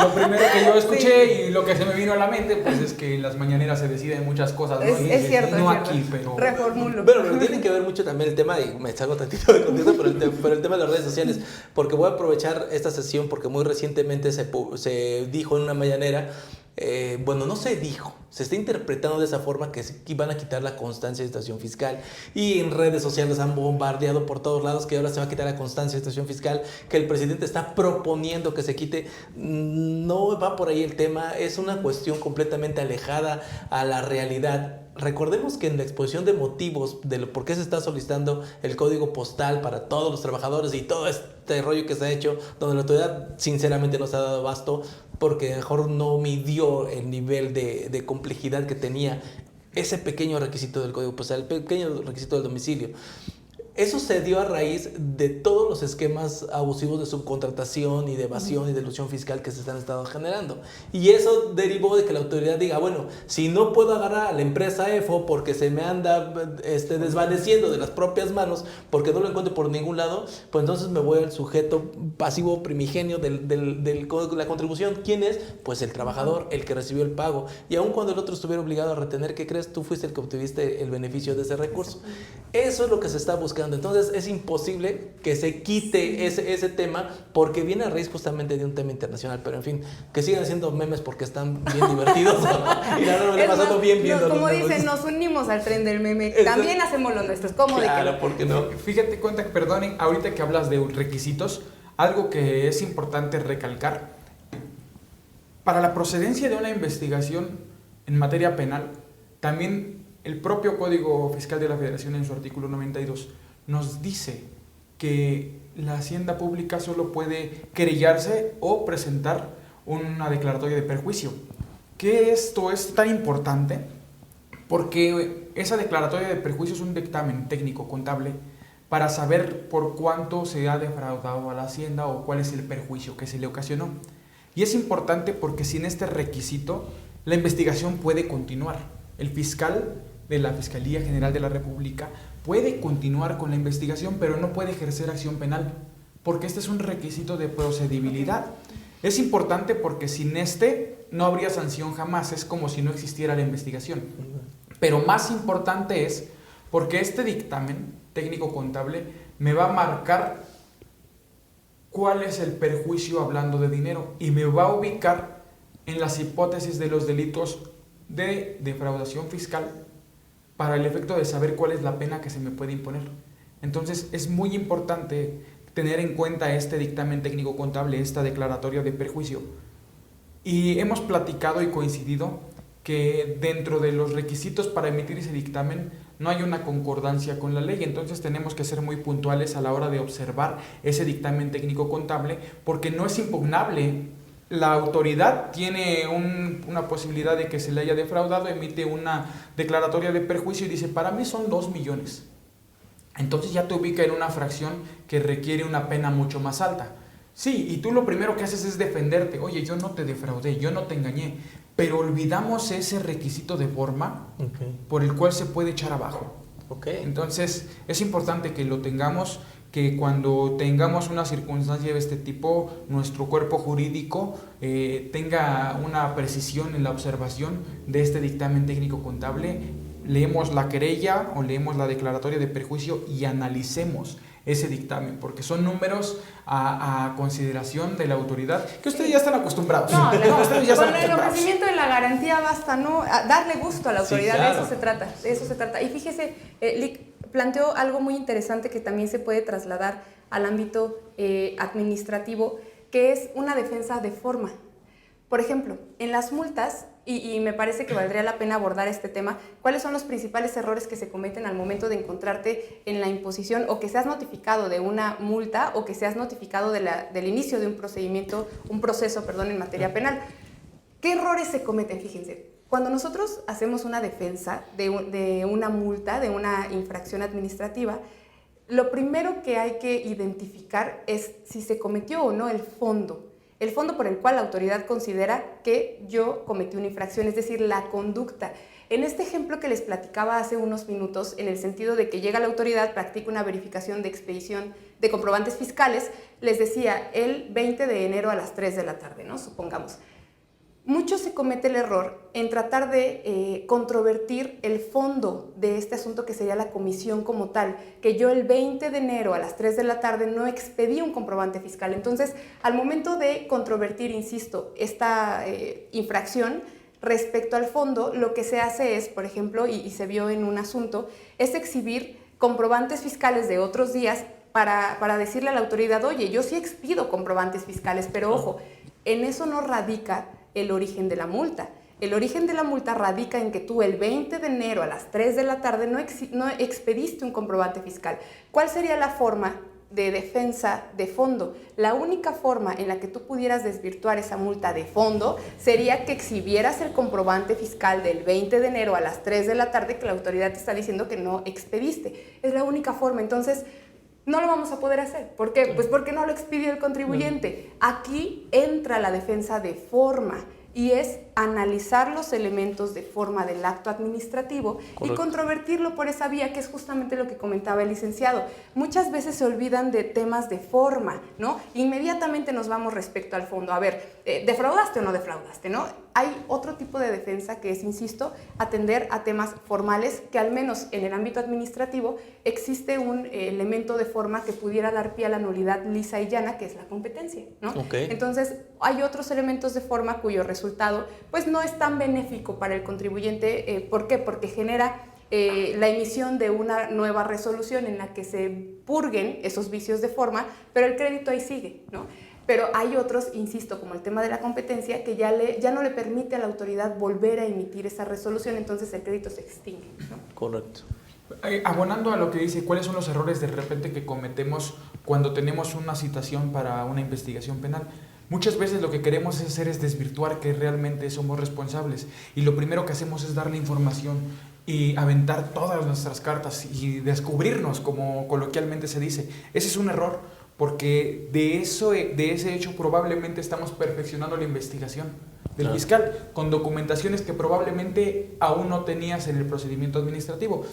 lo primero que yo escuché y lo que se me vino a la mente pues es que en las mañaneras se deciden muchas cosas, ¿no? Es cierto, no es aquí, cierto. pero... Reformulo. Pero tiene que ver mucho también el tema, y me salgo tantito de contexto, pero el tema de las redes sociales, porque voy a aprovechar esta sesión porque muy recientemente se dijo en una mañanera, bueno, no se dijo, Se está interpretando de esa forma que van a quitar la constancia de situación fiscal. Y en redes sociales han bombardeado por todos lados que ahora se va a quitar la constancia de situación fiscal, que el presidente está proponiendo que se quite. No va por ahí el tema, es una cuestión completamente alejada a la realidad. Recordemos que en la exposición de motivos de por qué se está solicitando el código postal para todos los trabajadores y todo este rollo que se ha hecho, donde la autoridad sinceramente no se ha dado abasto porque mejor no midió el nivel de complejidad que tenía ese pequeño requisito del código postal, el pequeño requisito del domicilio. Eso se dio a raíz de todos los esquemas abusivos de subcontratación y de evasión y de elusión fiscal que se están estado generando. Y eso derivó de que la autoridad diga, bueno, si no puedo agarrar a la empresa EFO porque se me anda desvaneciendo de las propias manos, porque no lo encuentro por ningún lado, pues entonces me voy al sujeto pasivo primigenio de la contribución. ¿Quién es? Pues el trabajador, el que recibió el pago. Y aun cuando el otro estuviera obligado a retener, ¿qué crees? Tú fuiste el que obtuviste el beneficio de ese recurso. Eso es lo que se está buscando. Entonces es imposible que se quite ese tema porque viene a raíz justamente de un tema internacional. Pero en fin, que sigan haciendo memes porque están bien divertidos. Y la verdad me está pasando bien viendo como los memes. dicen, nos unimos al tren del meme. También hacemos lo nuestro. ¿Cómo claro, de que? ¿por qué no? Fíjate, cuenta, perdonen, ahorita que hablas de requisitos, algo que es importante recalcar. Para la procedencia de una investigación en materia penal, también el propio Código Fiscal de la Federación en su artículo 92 nos dice que la hacienda pública solo puede querellarse o presentar una declaratoria de perjuicio. ¿Qué esto es tan importante? Porque esa declaratoria de perjuicio es un dictamen técnico contable para saber por cuánto se ha defraudado a la hacienda o cuál es el perjuicio que se le ocasionó. Y es importante porque sin este requisito la investigación puede continuar. El fiscal de la Fiscalía General de la República puede continuar con la investigación, pero no puede ejercer acción penal, porque este es un requisito de procedibilidad. Es importante porque sin este no habría sanción jamás, es como si no existiera la investigación. Pero más importante es porque este dictamen técnico contable me va a marcar cuál es el perjuicio hablando de dinero y me va a ubicar en las hipótesis de los delitos de defraudación fiscal para el efecto de saber cuál es la pena que se me puede imponer. Entonces es muy importante tener en cuenta este dictamen técnico contable, esta declaratoria de perjuicio. Y hemos platicado y coincidido que dentro de los requisitos para emitir ese dictamen no hay una concordancia con la ley, entonces tenemos que ser muy puntuales a la hora de observar ese dictamen técnico contable porque no es impugnable. La autoridad tiene una posibilidad de que se le haya defraudado, emite una declaratoria de perjuicio y dice, para mí son 2 millones. Entonces ya te ubica en una fracción que requiere una pena mucho más alta. Sí, y tú lo primero que haces es defenderte. Oye, yo no te defraudé, yo no te engañé. Pero olvidamos ese requisito de forma por el cual se puede echar abajo. Entonces es importante que lo tengamos, que cuando tengamos una circunstancia de este tipo, nuestro cuerpo jurídico tenga una precisión en la observación de este dictamen técnico contable, leemos la querella o leemos la declaratoria de perjuicio y analicemos ese dictamen, porque son números a consideración de la autoridad, que ustedes ya están acostumbrados. No, ustedes ya están con el acostumbrados. ofrecimiento de la garantía basta, ¿no? A darle gusto a la autoridad, Sí, claro. de eso se trata. Y fíjese, Lick planteó algo muy interesante que también se puede trasladar al ámbito administrativo, que es una defensa de forma. Por ejemplo, en las multas, y me parece que valdría la pena abordar este tema, ¿cuáles son los principales errores que se cometen al momento de encontrarte en la imposición o que seas notificado de una multa o que seas notificado del inicio de un proceso en materia penal? ¿Qué errores se cometen? Fíjense, cuando nosotros hacemos una defensa de una multa, de una infracción administrativa, lo primero que hay que identificar es si se cometió o no el fondo por el cual la autoridad considera que yo cometí una infracción, es decir, la conducta. En este ejemplo que les platicaba hace unos minutos, en el sentido de que llega la autoridad, practica una verificación de expedición de comprobantes fiscales, les decía, el 20 de enero a las 3 de la tarde, ¿no? Supongamos. Mucho se comete el error en tratar de controvertir el fondo de este asunto que sería la comisión como tal, que yo el 20 de enero a las 3 de la tarde no expedí un comprobante fiscal. Entonces, al momento de controvertir, insisto, esta infracción, Respecto al fondo, lo que se hace es, por ejemplo, y se vio en un asunto, es exhibir comprobantes fiscales de otros días para decirle a la autoridad, oye, yo sí expido comprobantes fiscales, pero ojo, en eso no radica el origen de la multa. El origen de la multa radica en que tú el 20 de enero a las 3 de la tarde no expediste un comprobante fiscal. ¿Cuál sería la forma de defensa de fondo? La única forma en la que tú pudieras desvirtuar esa multa de fondo sería que exhibieras el comprobante fiscal del 20 de enero a las 3 de la tarde que la autoridad te está diciendo que no expediste. Es la única forma. Entonces, no lo vamos a poder hacer. ¿Por qué? Pues porque no lo expidió el contribuyente. Aquí entra la defensa de forma y es analizar los elementos de forma del acto administrativo. Correcto. Y controvertirlo por esa vía, que es justamente lo que comentaba el licenciado. Muchas veces se olvidan de temas de forma, ¿no? Inmediatamente nos vamos respecto al fondo. A ver, ¿defraudaste o no defraudaste, no? Hay otro tipo de defensa que es, insisto, atender a temas formales, que al menos en el ámbito administrativo existe un elemento de forma que pudiera dar pie a la nulidad lisa y llana, que es la competencia, ¿no? Okay. Entonces, hay otros elementos de forma cuyo resultado pues no es tan benéfico para el contribuyente. ¿Por qué? Porque genera la emisión de una nueva resolución en la que se purguen esos vicios de forma, pero el crédito ahí sigue, ¿no? Pero hay otros, insisto, como el tema de la competencia, que ya no le permite a la autoridad volver a emitir esa resolución, entonces el crédito se extingue, ¿no? Correcto. Abonando a lo que dice, ¿cuáles son los errores de repente que cometemos cuando tenemos una citación para una investigación penal? Muchas veces lo que queremos hacer es desvirtuar que realmente somos responsables y lo primero que hacemos es darle información y aventar todas nuestras cartas y descubrirnos, como coloquialmente se dice. Ese es un error, porque de ese hecho probablemente estamos perfeccionando la investigación del fiscal con documentaciones que probablemente aún no tenías en el procedimiento administrativo.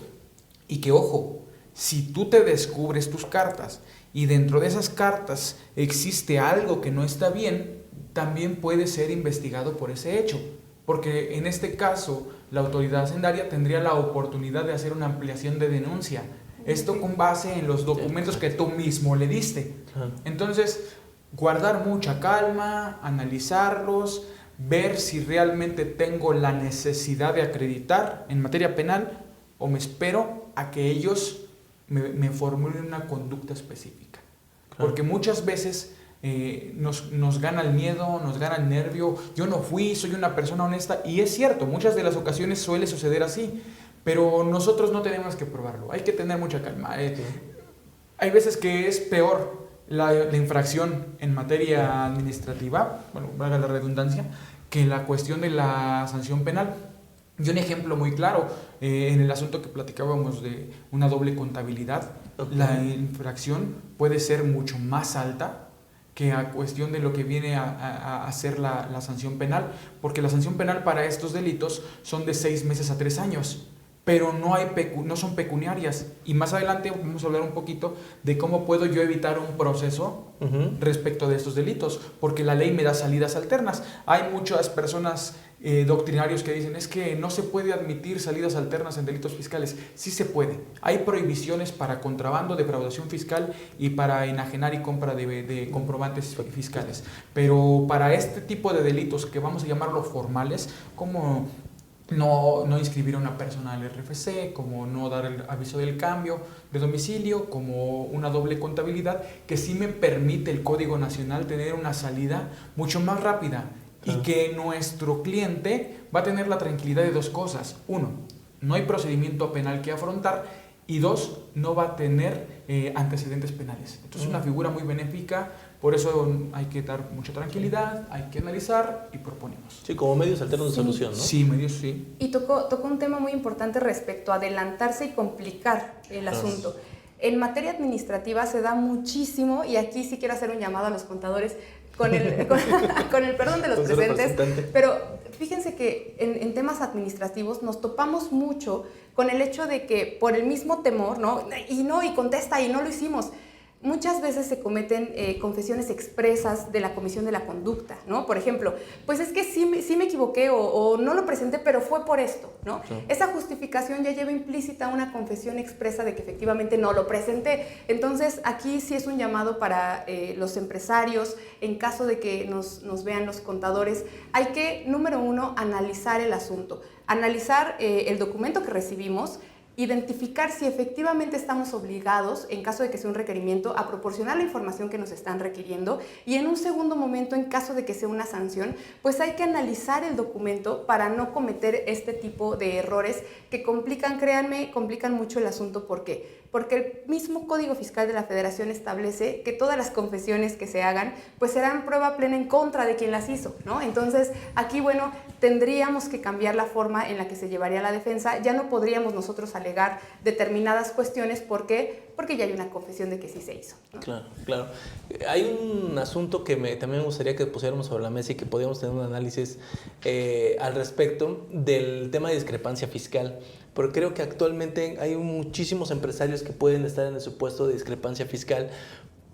Y que, ojo, si tú te descubres tus cartas y dentro de esas cartas existe algo que no está bien, también puede ser investigado por ese hecho, porque en este caso la autoridad hacendaria tendría la oportunidad de hacer una ampliación de denuncia, esto con base en los documentos que tú mismo le diste. Entonces, guardar mucha calma, analizarlos, ver si realmente tengo la necesidad de acreditar en materia penal o me espero a que ellos me formulen una conducta específica. Porque muchas veces nos gana el miedo, nos gana el nervio. Yo no fui, soy una persona honesta. Y es cierto, muchas de las ocasiones suele suceder así. Pero nosotros no tenemos que probarlo. Hay que tener mucha calma. Hay veces que es peor la infracción en materia administrativa, bueno, valga la redundancia, que la cuestión de la sanción penal. Y un ejemplo muy claro, en el asunto que platicábamos de una doble contabilidad, la infracción puede ser mucho más alta que a cuestión de lo que viene a ser la sanción penal, porque la sanción penal para estos delitos son de 6 meses a 3 años, pero no son pecuniarias. Y más adelante vamos a hablar un poquito de cómo puedo yo evitar un proceso respecto de estos delitos, porque la ley me da salidas alternas. Hay muchas personas doctrinarios que dicen es que no se puede admitir salidas alternas en delitos fiscales. Sí se puede. Hay prohibiciones para contrabando, defraudación fiscal y para enajenar y compra de comprobantes fiscales. Pero para este tipo de delitos que vamos a llamarlo formales, como no inscribir a una persona al RFC, como no dar el aviso del cambio de domicilio, como una doble contabilidad, que sí me permite el Código Nacional tener una salida mucho más rápida y que nuestro cliente va a tener la tranquilidad de 2 cosas. 1, no hay procedimiento penal que afrontar y 2, no va a tener antecedentes penales. Entonces es una figura muy benéfica. Por eso hay que dar mucha tranquilidad, hay que analizar y proponemos. Sí, como medios alternos de solución, ¿no? Sí, medios sí. Y tocó un tema muy importante respecto a adelantarse y complicar el asunto. En materia administrativa se da muchísimo, y aquí sí quiero hacer un llamado a los contadores, con el perdón de los presentes, pero fíjense que en temas administrativos nos topamos mucho con el hecho de que por el mismo temor, ¿no? Y contesta, y no lo hicimos. muchas veces se cometen confesiones expresas de la comisión de la conducta, ¿no? Por ejemplo, pues es que sí me equivoqué o no lo presenté, pero fue por esto, ¿no? Sí. Esa justificación ya lleva implícita una confesión expresa de que efectivamente no lo presenté. Entonces, aquí sí es un llamado para los empresarios, en caso de que nos vean los contadores, hay que, número uno, analizar el asunto, analizar el documento que recibimos, identificar si efectivamente estamos obligados, en caso de que sea un requerimiento, a proporcionar la información que nos están requiriendo, y en un segundo momento, en caso de que sea una sanción, pues hay que analizar el documento para no cometer este tipo de errores que complican, créanme, complican mucho el asunto. ¿Por qué? Porque el mismo Código Fiscal de la Federación establece que todas las confesiones que se hagan pues serán prueba plena en contra de quien las hizo, ¿no? Entonces, aquí, bueno, tendríamos que cambiar la forma en la que se llevaría la defensa. Ya no podríamos nosotros alegar determinadas cuestiones. ¿Por qué? Porque ya hay una confesión de que sí se hizo, ¿no? Claro, claro. Hay un asunto que también me gustaría que pusiéramos sobre la mesa y que podíamos tener un análisis al respecto del tema de discrepancia fiscal. Porque creo que actualmente hay muchísimos empresarios que pueden estar en el supuesto de discrepancia fiscal,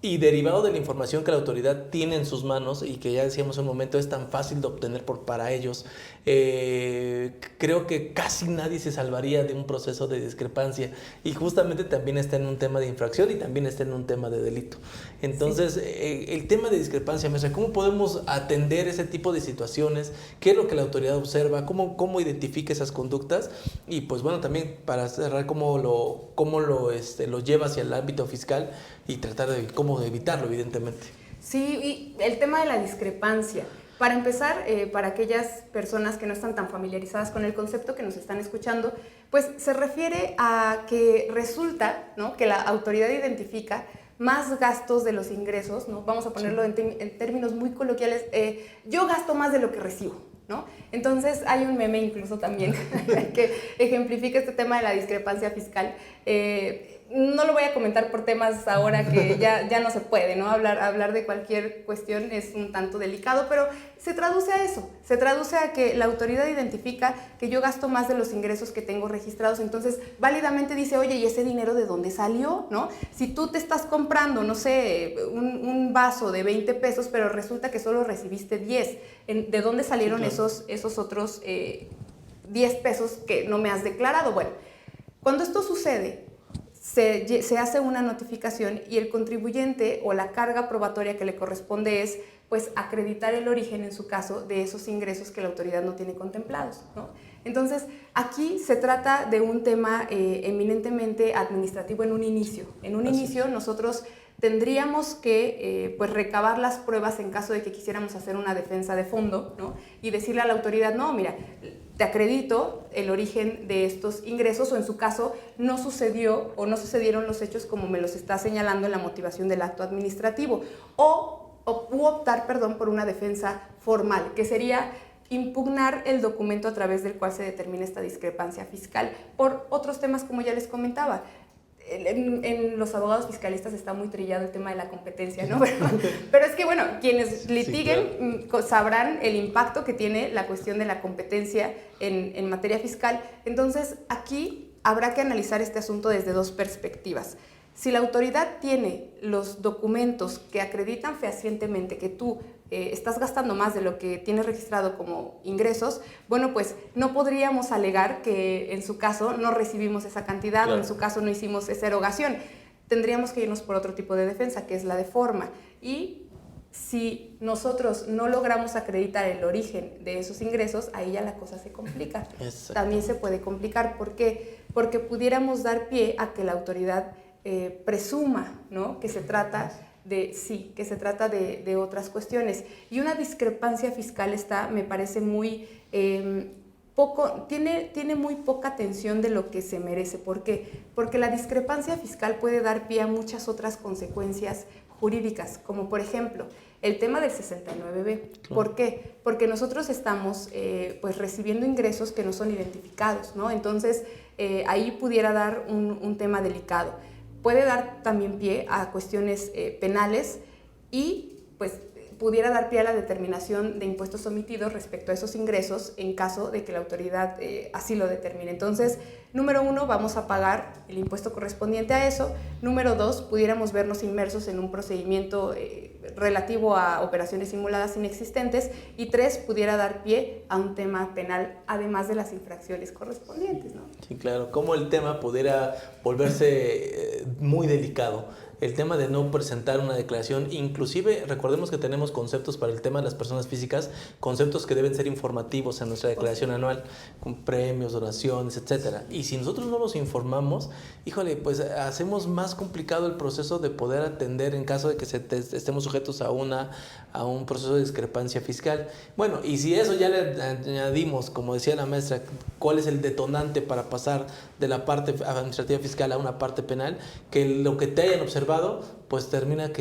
y derivado de la información que la autoridad tiene en sus manos y que ya decíamos un momento es tan fácil de obtener para ellos, creo que casi nadie se salvaría de un proceso de discrepancia, y justamente también está en un tema de infracción y también está en un tema de delito. Entonces, sí, el tema de discrepancia, maestra, ¿cómo podemos atender ese tipo de situaciones? ¿Qué es lo que la autoridad observa? ¿Cómo identifica esas conductas? Y pues bueno, también para cerrar, ¿cómo lo lleva hacia el ámbito fiscal y tratar de cómo evitarlo, evidentemente? Sí, y el tema de la discrepancia. Para empezar, para aquellas personas que no están tan familiarizadas con el concepto, que nos están escuchando, pues se refiere a que resulta, ¿no?, que la autoridad identifica más gastos de los ingresos, ¿no? Vamos a ponerlo en términos muy coloquiales, yo gasto más de lo que recibo, ¿no? Entonces hay un meme incluso también que ejemplifica este tema de la discrepancia fiscal. No lo voy a comentar por temas ahora que ya no se puede, ¿no? Hablar de cualquier cuestión es un tanto delicado, pero se traduce a eso, se traduce a que la autoridad identifica que yo gasto más de los ingresos que tengo registrados, entonces válidamente dice, oye, ¿y ese dinero de dónde salió?, ¿no? Si tú te estás comprando, no sé, un vaso de 20 pesos, pero resulta que solo recibiste 10, ¿de dónde salieron, sí, claro, esos otros 10 pesos que no me has declarado? Bueno, cuando esto sucede, se hace una notificación y el contribuyente, o la carga probatoria que le corresponde, es pues acreditar el origen, en su caso, de esos ingresos que la autoridad no tiene contemplados, ¿no? Entonces, aquí se trata de un tema eminentemente administrativo en un inicio. En un inicio nosotros tendríamos que pues recabar las pruebas en caso de que quisiéramos hacer una defensa de fondo, ¿no? Y decirle a la autoridad, no, mira, te acredito el origen de estos ingresos, o en su caso no sucedió o no sucedieron los hechos como me los está señalando en la motivación del acto administrativo, u optar, por una defensa formal, que sería impugnar el documento a través del cual se determina esta discrepancia fiscal por otros temas, como ya les comentaba. En los abogados fiscalistas está muy trillado el tema de la competencia, ¿no? Pero es que, bueno, quienes litiguen, sí, claro, sabrán el impacto que tiene la cuestión de la competencia en materia fiscal. Entonces, aquí habrá que analizar este asunto desde dos perspectivas. Si la autoridad tiene los documentos que acreditan fehacientemente que tú estás gastando más de lo que tienes registrado como ingresos, bueno, pues no podríamos alegar que en su caso no recibimos esa cantidad, claro, o en su caso no hicimos esa erogación. Tendríamos que irnos por otro tipo de defensa, que es la de forma. Y si nosotros no logramos acreditar el origen de esos ingresos, ahí ya la cosa se complica. También se puede complicar. ¿Por qué? Porque pudiéramos dar pie a que la autoridad presuma, ¿no?, que se trata de otras cuestiones. Y una discrepancia fiscal me parece muy tiene muy poca atención de lo que se merece. ¿Por qué? Porque la discrepancia fiscal puede dar pie a muchas otras consecuencias jurídicas, como por ejemplo el tema del 69B. Claro. ¿Por qué? Porque nosotros estamos pues recibiendo ingresos que no son identificados, ¿no? Entonces ahí pudiera dar un tema delicado. Puede dar también pie a cuestiones penales, y pues pudiera dar pie a la determinación de impuestos omitidos respecto a esos ingresos en caso de que la autoridad así lo determine. Entonces, número 1, vamos a pagar el impuesto correspondiente a eso. Número 2, pudiéramos vernos inmersos en un procedimiento relativo a operaciones simuladas inexistentes. Y 3, pudiera dar pie a un tema penal, además de las infracciones correspondientes, ¿no? Sí, claro. Cómo el tema pudiera volverse muy delicado. El tema de no presentar una declaración, inclusive recordemos que tenemos conceptos para el tema de las personas físicas, conceptos que deben ser informativos en nuestra declaración anual, con premios, donaciones, etcétera. Y si nosotros no los informamos, híjole, pues hacemos más complicado el proceso de poder atender en caso de que estemos sujetos a un proceso de discrepancia fiscal. Bueno, y si eso ya le añadimos, como decía la maestra, cuál es el detonante para pasar de la parte administrativa fiscal a una parte penal, que lo que te hayan observado pues termina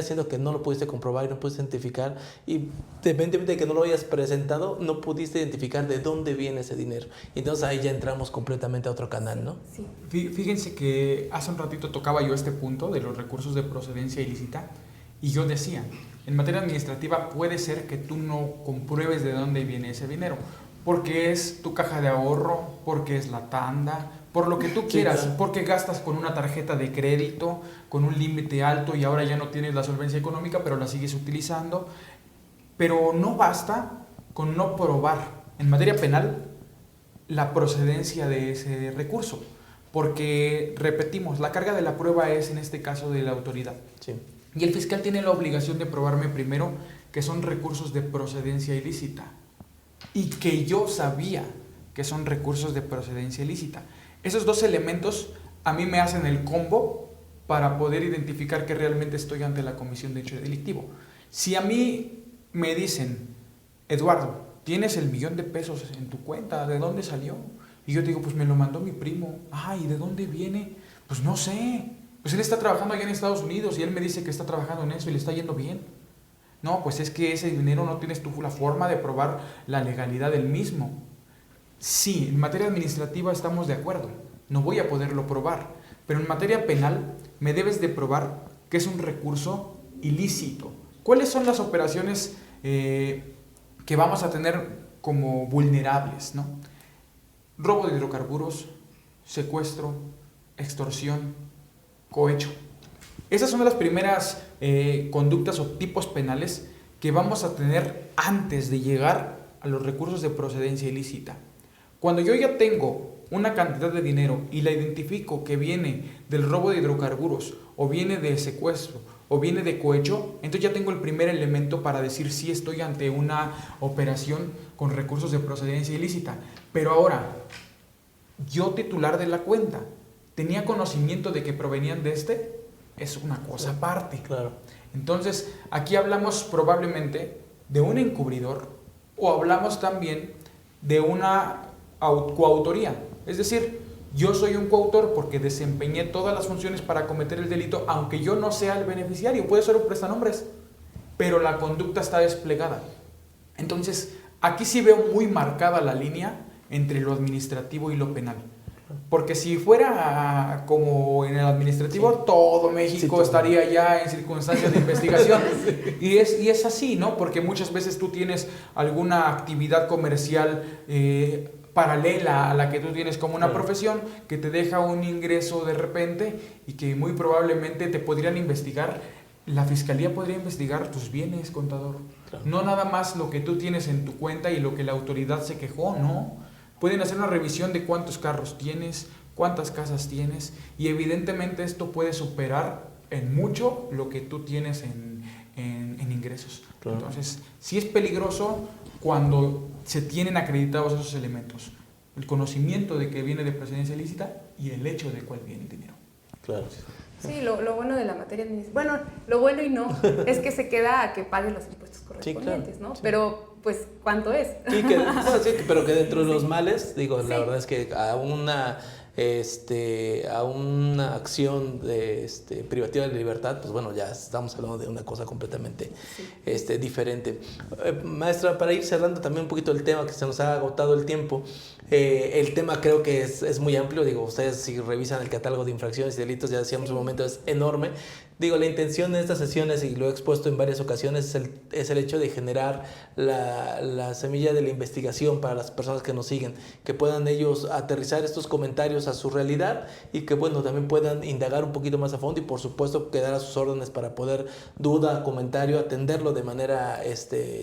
siendo que no lo pudiste comprobar y no pudiste identificar, y independientemente de que no lo hayas presentado, no pudiste identificar de dónde viene ese dinero. Y entonces ahí ya entramos completamente a otro canal, ¿no? Sí. Fíjense que hace un ratito tocaba yo este punto de los recursos de procedencia ilícita, y yo decía, en materia administrativa puede ser que tú no compruebes de dónde viene ese dinero, porque es tu caja de ahorro, porque es la tanda, por lo que tú quieras, sí, claro, porque gastas con una tarjeta de crédito, con un límite alto y ahora ya no tienes la solvencia económica, pero la sigues utilizando. Pero no basta con no probar en materia penal la procedencia de ese recurso, porque, repetimos, la carga de la prueba es en este caso de la autoridad. Sí. Y el fiscal tiene la obligación de probarme primero que son recursos de procedencia ilícita y que yo sabía que son recursos de procedencia ilícita. Esos dos elementos a mí me hacen el combo para poder identificar que realmente estoy ante la comisión de hecho delictivo. Si a mí me dicen, Eduardo, tienes el $1,000,000 en tu cuenta, ¿de dónde salió? Y yo digo, pues me lo mandó mi primo. ¿Y de dónde viene? Pues no sé. Pues él está trabajando allá en Estados Unidos y él me dice que está trabajando en eso y le está yendo bien. No, pues es que ese dinero no tienes tú la forma de probar la legalidad del mismo. Sí, en materia administrativa estamos de acuerdo, no voy a poderlo probar, pero en materia penal me debes de probar que es un recurso ilícito. ¿Cuáles son las operaciones que vamos a tener como vulnerables, ¿no? Robo de hidrocarburos, secuestro, extorsión, cohecho. Esas son las primeras conductas o tipos penales que vamos a tener antes de llegar a los recursos de procedencia ilícita. Cuando yo ya tengo una cantidad de dinero y la identifico que viene del robo de hidrocarburos, o viene de secuestro, o viene de cohecho, entonces ya tengo el primer elemento para decir si estoy ante una operación con recursos de procedencia ilícita. Pero ahora, yo titular de la cuenta, ¿tenía conocimiento de que provenían de este? Es una cosa aparte. Claro. Entonces, aquí hablamos probablemente de un encubridor, o hablamos también de una coautoría. Es decir, yo soy un coautor porque desempeñé todas las funciones para cometer el delito, aunque yo no sea el beneficiario, puede ser un prestanombres, pero la conducta está desplegada. Entonces, aquí sí veo muy marcada la línea entre lo administrativo y lo penal. Porque si fuera como en el administrativo, sí, todo México estaría ya en circunstancias de investigación. Y es así, ¿no? Porque muchas veces tú tienes alguna actividad comercial paralela a la que tú tienes como una profesión, que te deja un ingreso de repente y que muy probablemente te podrían investigar. La fiscalía podría investigar tus bienes, contador. Claro. No nada más lo que tú tienes en tu cuenta y lo que la autoridad se quejó, ¿no? Pueden hacer una revisión de cuántos carros tienes, cuántas casas tienes, y evidentemente esto puede superar en mucho lo que tú tienes en ingresos. Claro. Entonces, sí es peligroso cuando se tienen acreditados esos elementos. El conocimiento de que viene de procedencia ilícita y el hecho de cuál viene el dinero. Claro. Sí, lo bueno de la materia administrativa, bueno, lo bueno y no, es que se queda a que pague los impuestos correspondientes, sí, claro, ¿no? Sí. Pero, pues, ¿cuánto es? Sí, sí, pero que dentro de los males, digo, sí, la verdad es que a una acción de privativa de libertad, pues bueno, ya estamos hablando de una cosa completamente diferente. Maestra, para ir cerrando también un poquito el tema, que se nos ha agotado el tiempo, el tema creo que es muy amplio, digo, ustedes si revisan el catálogo de infracciones y delitos, ya decíamos en un momento, es enorme, Digo, la intención de estas sesiones, y lo he expuesto en varias ocasiones, es el hecho de generar la semilla de la investigación para las personas que nos siguen, que puedan ellos aterrizar estos comentarios a su realidad y que, bueno, también puedan indagar un poquito más a fondo y, por supuesto, quedar a sus órdenes para poder, duda, comentario, atenderlo de manera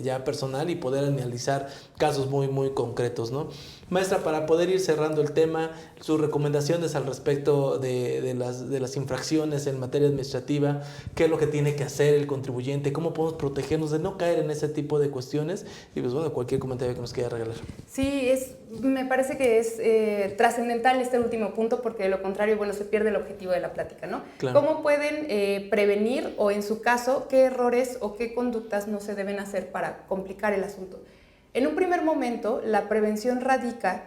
ya personal y poder analizar casos muy, muy concretos, ¿no? Maestra, para poder ir cerrando el tema, sus recomendaciones al respecto de las infracciones en materia administrativa, qué es lo que tiene que hacer el contribuyente, cómo podemos protegernos de no caer en ese tipo de cuestiones, y pues bueno, cualquier comentario que nos quiera regalar. Sí, me parece que es trascendental este último punto, porque de lo contrario, bueno, se pierde el objetivo de la plática, ¿no? Claro. ¿Cómo pueden prevenir, o en su caso, qué errores o qué conductas no se deben hacer para complicar el asunto? En un primer momento, la prevención radica,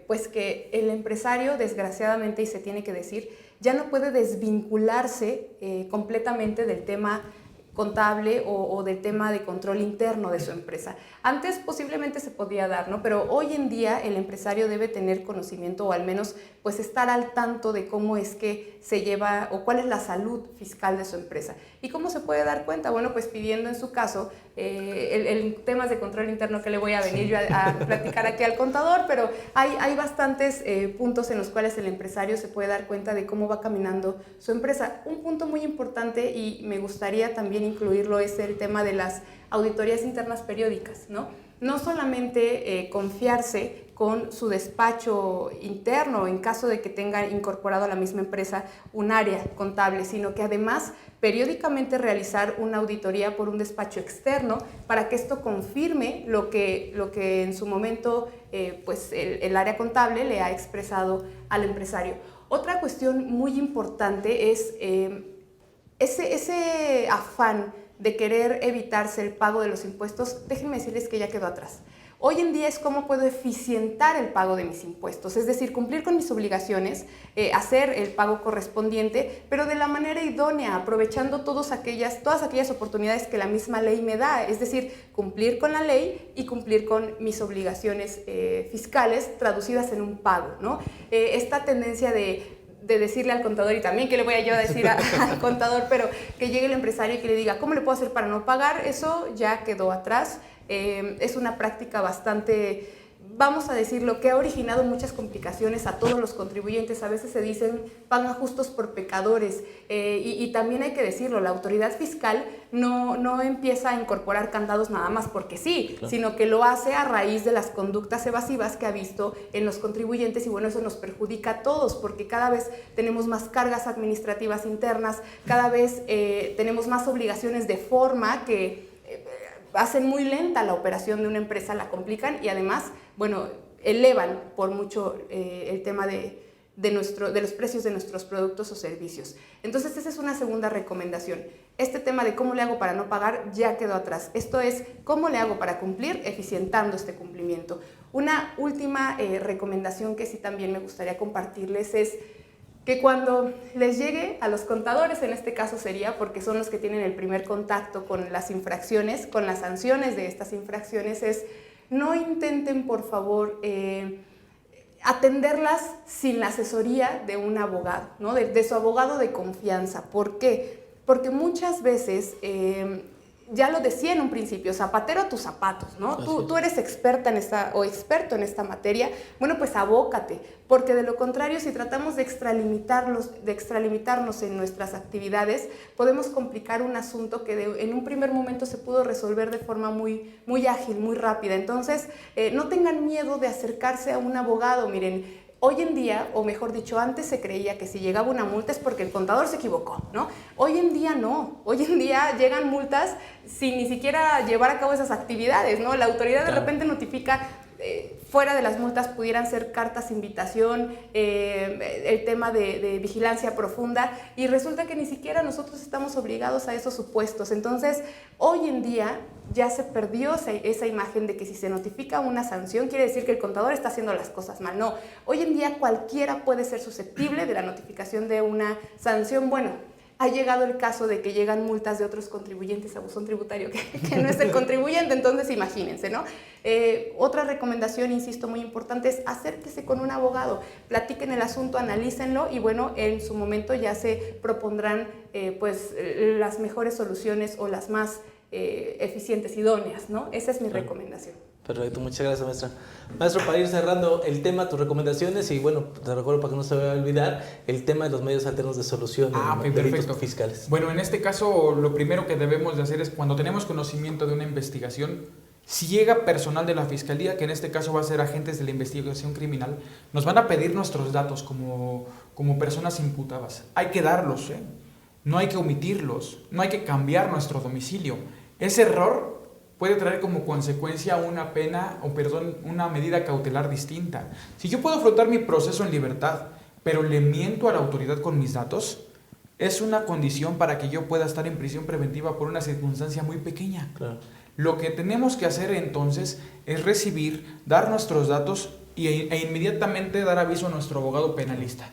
pues que el empresario, desgraciadamente, y se tiene que decir, ya no puede desvincularse completamente del tema contable o del tema de control interno de su empresa. Antes posiblemente se podía dar, ¿no? Pero hoy en día el empresario debe tener conocimiento, o al menos pues estar al tanto de cómo es que se lleva o cuál es la salud fiscal de su empresa. ¿Y cómo se puede dar cuenta? Bueno, pues pidiendo en su caso el temas de control interno, que le voy a venir yo a platicar aquí al contador, pero hay bastantes puntos en los cuales el empresario se puede dar cuenta de cómo va caminando su empresa. Un punto muy importante, y me gustaría también incluirlo, es el tema de las auditorías internas periódicas, ¿no? No solamente confiarse con su despacho interno en caso de que tenga incorporado a la misma empresa un área contable, sino que además periódicamente realizar una auditoría por un despacho externo para que esto confirme lo que en su momento pues el área contable le ha expresado al empresario. Otra cuestión muy importante es ese afán de querer evitarse el pago de los impuestos. Déjenme decirles que ya quedó atrás. Hoy en día es cómo puedo eficientar el pago de mis impuestos, es decir, cumplir con mis obligaciones, hacer el pago correspondiente, pero de la manera idónea, aprovechando todas aquellas oportunidades que la misma ley me da, es decir, cumplir con la ley y cumplir con mis obligaciones fiscales traducidas en un pago, ¿no? Esta tendencia de decirle al contador, y también que le voy a yo a decir al contador, pero que llegue el empresario y que le diga, ¿cómo le puedo hacer para no pagar? Eso ya quedó atrás. Es una práctica bastante, vamos a decirlo, que ha originado muchas complicaciones a todos los contribuyentes. A veces se dicen, pagan justos por pecadores, y también hay que decirlo, la autoridad fiscal no empieza a incorporar candados nada más porque sí, claro, sino que lo hace a raíz de las conductas evasivas que ha visto en los contribuyentes, y bueno, eso nos perjudica a todos, porque cada vez tenemos más cargas administrativas internas, cada vez tenemos más obligaciones de forma que hacen muy lenta la operación de una empresa, la complican, y además, bueno, elevan por mucho el tema de los precios de nuestros productos o servicios. Entonces, esa es una segunda recomendación. Este tema de cómo le hago para no pagar ya quedó atrás. Esto es, cómo le hago para cumplir, eficientando este cumplimiento. Una última recomendación que sí también me gustaría compartirles es que cuando les llegue a los contadores, en este caso sería porque son los que tienen el primer contacto con las infracciones, con las sanciones de estas infracciones, es no intenten, por favor, atenderlas sin la asesoría de un abogado, ¿no? de su abogado de confianza. ¿Por qué? Porque muchas veces, ya lo decía en un principio, zapatero a tus zapatos, ¿no? Tú eres experta en experto en esta materia, bueno, pues abócate, porque de lo contrario, si tratamos de extralimitarnos en nuestras actividades, podemos complicar un asunto que en un primer momento se pudo resolver de forma muy, muy ágil, muy rápida. Entonces, no tengan miedo de acercarse a un abogado. Miren, hoy en día, o mejor dicho, antes se creía que si llegaba una multa es porque el contador se equivocó, ¿no? Hoy en día no. Hoy en día llegan multas sin ni siquiera llevar a cabo esas actividades, ¿no? La autoridad de repente notifica, fuera de las multas pudieran ser cartas invitación, el tema de vigilancia profunda, y resulta que ni siquiera nosotros estamos obligados a esos supuestos. Entonces, hoy en día ya se perdió esa imagen de que si se notifica una sanción quiere decir que el contador está haciendo las cosas mal. No, hoy en día cualquiera puede ser susceptible de la notificación de una sanción. Bueno, ha llegado el caso de que llegan multas de otros contribuyentes a buzón tributario que no es el contribuyente, entonces imagínense, ¿no? Otra recomendación, insisto, muy importante es acérquese con un abogado, platiquen el asunto, analícenlo y bueno, en su momento ya se propondrán pues las mejores soluciones o las más eficientes, idóneas, ¿no? Esa es mi recomendación. Perfecto, muchas gracias, maestra. Maestro, para ir cerrando el tema, tus recomendaciones y bueno, te recuerdo para que no se vaya a olvidar el tema de los medios alternos de solución en delitos fiscales. Bueno, en este caso lo primero que debemos de hacer es cuando tenemos conocimiento de una investigación, si llega personal de la fiscalía, que en este caso va a ser agentes de la investigación criminal, nos van a pedir nuestros datos como personas imputadas. Hay que darlos, no hay que omitirlos, no hay que cambiar nuestro domicilio. Ese error puede traer como consecuencia una pena, una medida cautelar distinta. Si yo puedo afrontar mi proceso en libertad, pero le miento a la autoridad con mis datos, es una condición para que yo pueda estar en prisión preventiva por una circunstancia muy pequeña. Claro. Lo que tenemos que hacer entonces es recibir, dar nuestros datos e inmediatamente dar aviso a nuestro abogado penalista.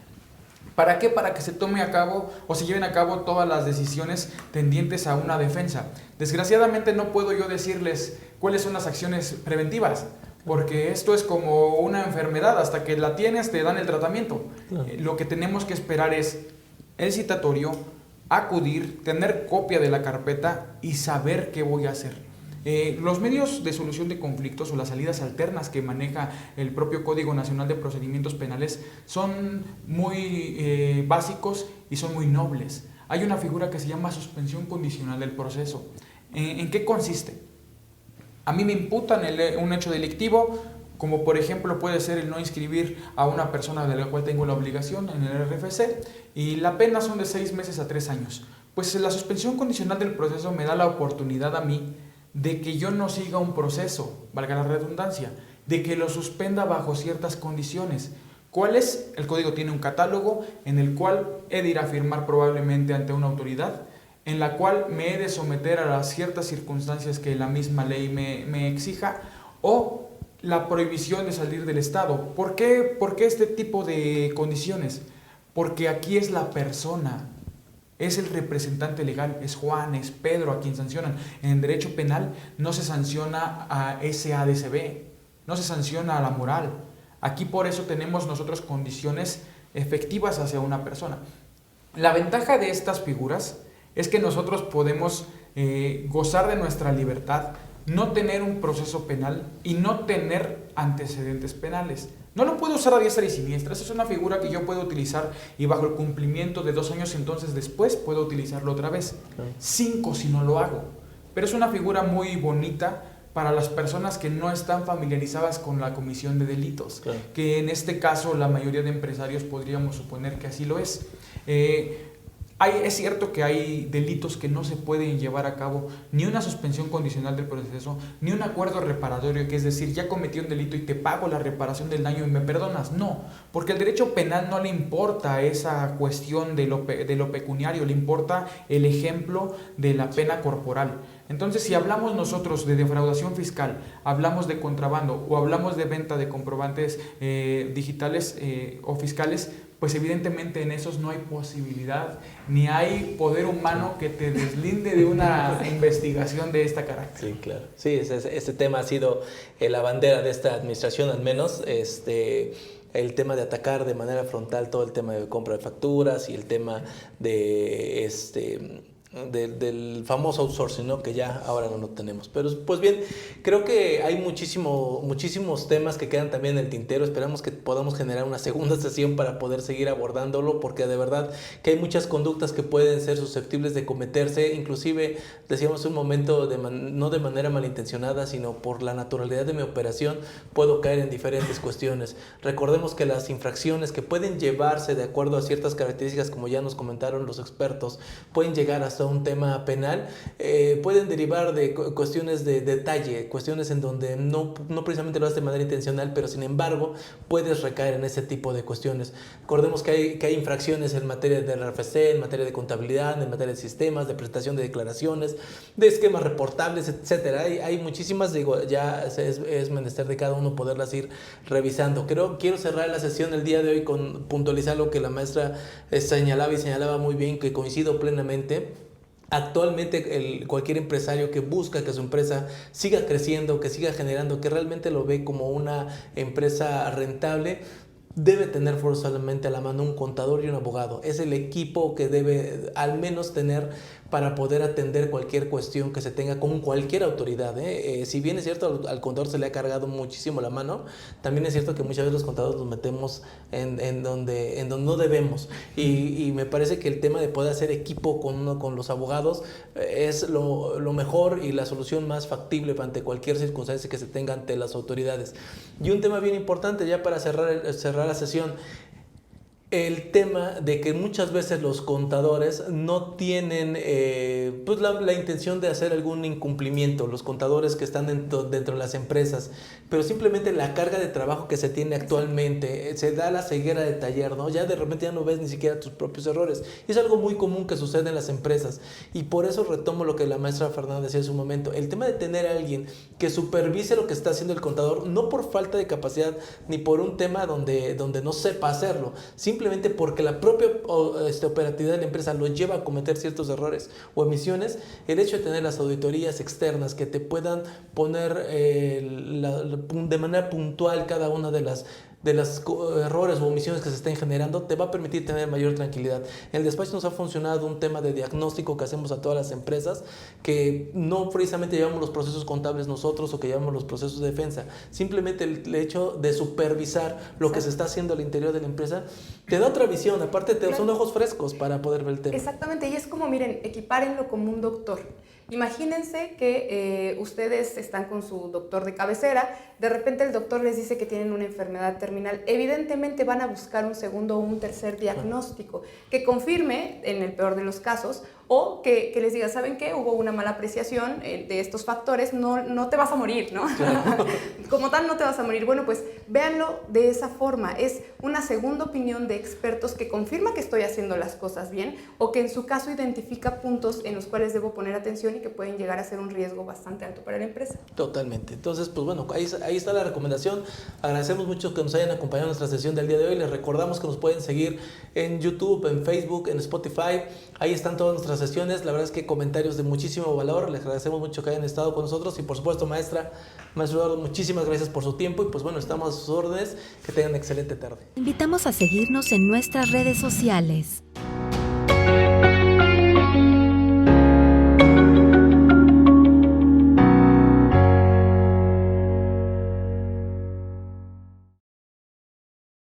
¿Para qué? Para que se tome a cabo o se lleven a cabo todas las decisiones tendientes a una defensa. Desgraciadamente no puedo yo decirles cuáles son las acciones preventivas, porque esto es como una enfermedad, hasta que la tienes te dan el tratamiento. Claro. Lo que tenemos que esperar es el citatorio, acudir, tener copia de la carpeta y saber qué voy a hacer. Los medios de solución de conflictos o las salidas alternas que maneja el propio Código Nacional de Procedimientos Penales son muy básicos y son muy nobles. Hay una figura que se llama suspensión condicional del proceso. ¿En qué consiste? A mí me imputan un hecho delictivo, como por ejemplo puede ser el no inscribir a una persona de la cual tengo la obligación en el RFC, y la pena son de 6 meses a 3 años. Pues la suspensión condicional del proceso me da la oportunidad a mí de que yo no siga un proceso, valga la redundancia, de que lo suspenda bajo ciertas condiciones. ¿Cuál es? El código tiene un catálogo en el cual he de ir a firmar probablemente ante una autoridad, en la cual me he de someter a las ciertas circunstancias que la misma ley me exija, o la prohibición de salir del Estado. ¿Por qué este tipo de condiciones? Porque aquí es la persona, es el representante legal, es Juan, es Pedro a quien sancionan. En el derecho penal no se sanciona a SADCB, no se sanciona a la moral. Aquí por eso tenemos nosotros condiciones efectivas hacia una persona. La ventaja de estas figuras es que nosotros podemos gozar de nuestra libertad, no tener un proceso penal y no tener antecedentes penales. No lo puedo usar a diestra y siniestra. Esa es una figura que yo puedo utilizar y bajo el cumplimiento de 2 años entonces después puedo utilizarlo otra vez. 5 si no lo hago. Pero es una figura muy bonita para las personas que no están familiarizadas con la comisión de delitos, que en este caso la mayoría de empresarios podríamos suponer que así lo es. Es cierto que hay delitos que no se pueden llevar a cabo ni una suspensión condicional del proceso, ni un acuerdo reparatorio, que es decir, ya cometí un delito y te pago la reparación del daño y me perdonas. No, porque al derecho penal no le importa esa cuestión de lo pecuniario, le importa el ejemplo de la pena corporal. Entonces, si hablamos nosotros de defraudación fiscal, hablamos de contrabando o hablamos de venta de comprobantes digitales o fiscales, pues evidentemente en esos no hay posibilidad ni hay poder humano que te deslinde de una investigación de esta carácter. Sí, claro. Sí, este tema ha sido la bandera de esta administración, al menos, el tema de atacar de manera frontal todo el tema de compra de facturas y el tema de del famoso outsourcing, ¿no? Que ya ahora no lo tenemos. Pero pues bien, creo que hay muchísimos temas que quedan también en el tintero. Esperamos que podamos generar una segunda sesión para poder seguir abordándolo, porque de verdad que hay muchas conductas que pueden ser susceptibles de cometerse, inclusive decíamos un momento no de manera malintencionada, sino por la naturalidad de mi operación puedo caer en diferentes cuestiones. Recordemos que las infracciones que pueden llevarse de acuerdo a ciertas características, como ya nos comentaron los expertos, pueden llegar hasta a un tema penal, pueden derivar de cuestiones de detalle, cuestiones en donde no precisamente lo haces de manera intencional, pero sin embargo puedes recaer en ese tipo de cuestiones. Recordemos que hay infracciones en materia de RFC, en materia de contabilidad, en materia de sistemas, de presentación de declaraciones, de esquemas reportables, etcétera. Hay muchísimas, digo, ya es menester de cada uno poderlas ir revisando. Quiero cerrar la sesión el día de hoy con puntualizar lo que la maestra señalaba muy bien, que coincido plenamente. Actualmente cualquier empresario que busca que su empresa siga creciendo, que siga generando, que realmente lo ve como una empresa rentable, debe tener forzosamente a la mano un contador y un abogado. Es el equipo que debe al menos tener para poder atender cualquier cuestión que se tenga con cualquier autoridad. Si bien es cierto, al contador se le ha cargado muchísimo la mano, también es cierto que muchas veces los contadores nos metemos en donde no debemos. Y me parece que el tema de poder hacer equipo con los abogados es lo mejor y la solución más factible ante cualquier circunstancia que se tenga ante las autoridades. Y un tema bien importante ya para cerrar la sesión, el tema de que muchas veces los contadores no tienen pues la intención de hacer algún incumplimiento, los contadores que están dentro de las empresas, pero simplemente la carga de trabajo que se tiene actualmente, se da la ceguera de taller, ¿no? Ya de repente ya no ves ni siquiera tus propios errores. Y es algo muy común que sucede en las empresas. Y por eso retomo lo que la maestra Fernanda decía en su momento, el tema de tener a alguien que supervise lo que está haciendo el contador, no por falta de capacidad ni por un tema donde no sepa hacerlo, simplemente porque la propia operatividad de la empresa lo lleva a cometer ciertos errores o omisiones. El hecho de tener las auditorías externas que te puedan poner de manera puntual cada una de las errores o omisiones que se estén generando, te va a permitir tener mayor tranquilidad. En el despacho nos ha funcionado un tema de diagnóstico que hacemos a todas las empresas, que no precisamente llevamos los procesos contables nosotros o que llevamos los procesos de defensa, simplemente el hecho de supervisar lo que se está haciendo al interior de la empresa te da otra visión, aparte son ojos frescos para poder ver el tema. Exactamente, y es como, miren, equipárenlo como un doctor. Imagínense que ustedes están con su doctor de cabecera, de repente el doctor les dice que tienen una enfermedad terminal. Evidentemente van a buscar un segundo o un tercer diagnóstico que confirme, en el peor de los casos, o que les diga, ¿saben qué? Hubo una mala apreciación de estos factores, no te vas a morir, ¿no? Claro. Como tal, no te vas a morir. Bueno, pues véanlo de esa forma. Es una segunda opinión de expertos que confirma que estoy haciendo las cosas bien o que en su caso identifica puntos en los cuales debo poner atención y que pueden llegar a ser un riesgo bastante alto para la empresa. Totalmente. Entonces, pues bueno, ahí está la recomendación. Agradecemos mucho que nos hayan acompañado en nuestra sesión del día de hoy. Les recordamos que nos pueden seguir en YouTube, en Facebook, en Spotify. Ahí están todas nuestras sesiones. La verdad es que comentarios de muchísimo valor. Les agradecemos mucho que hayan estado con nosotros y por supuesto, maestro Eduardo, muchísimas gracias por su tiempo y pues bueno, estamos a sus órdenes. Que tengan una excelente tarde. Invitamos a seguirnos en nuestras redes sociales.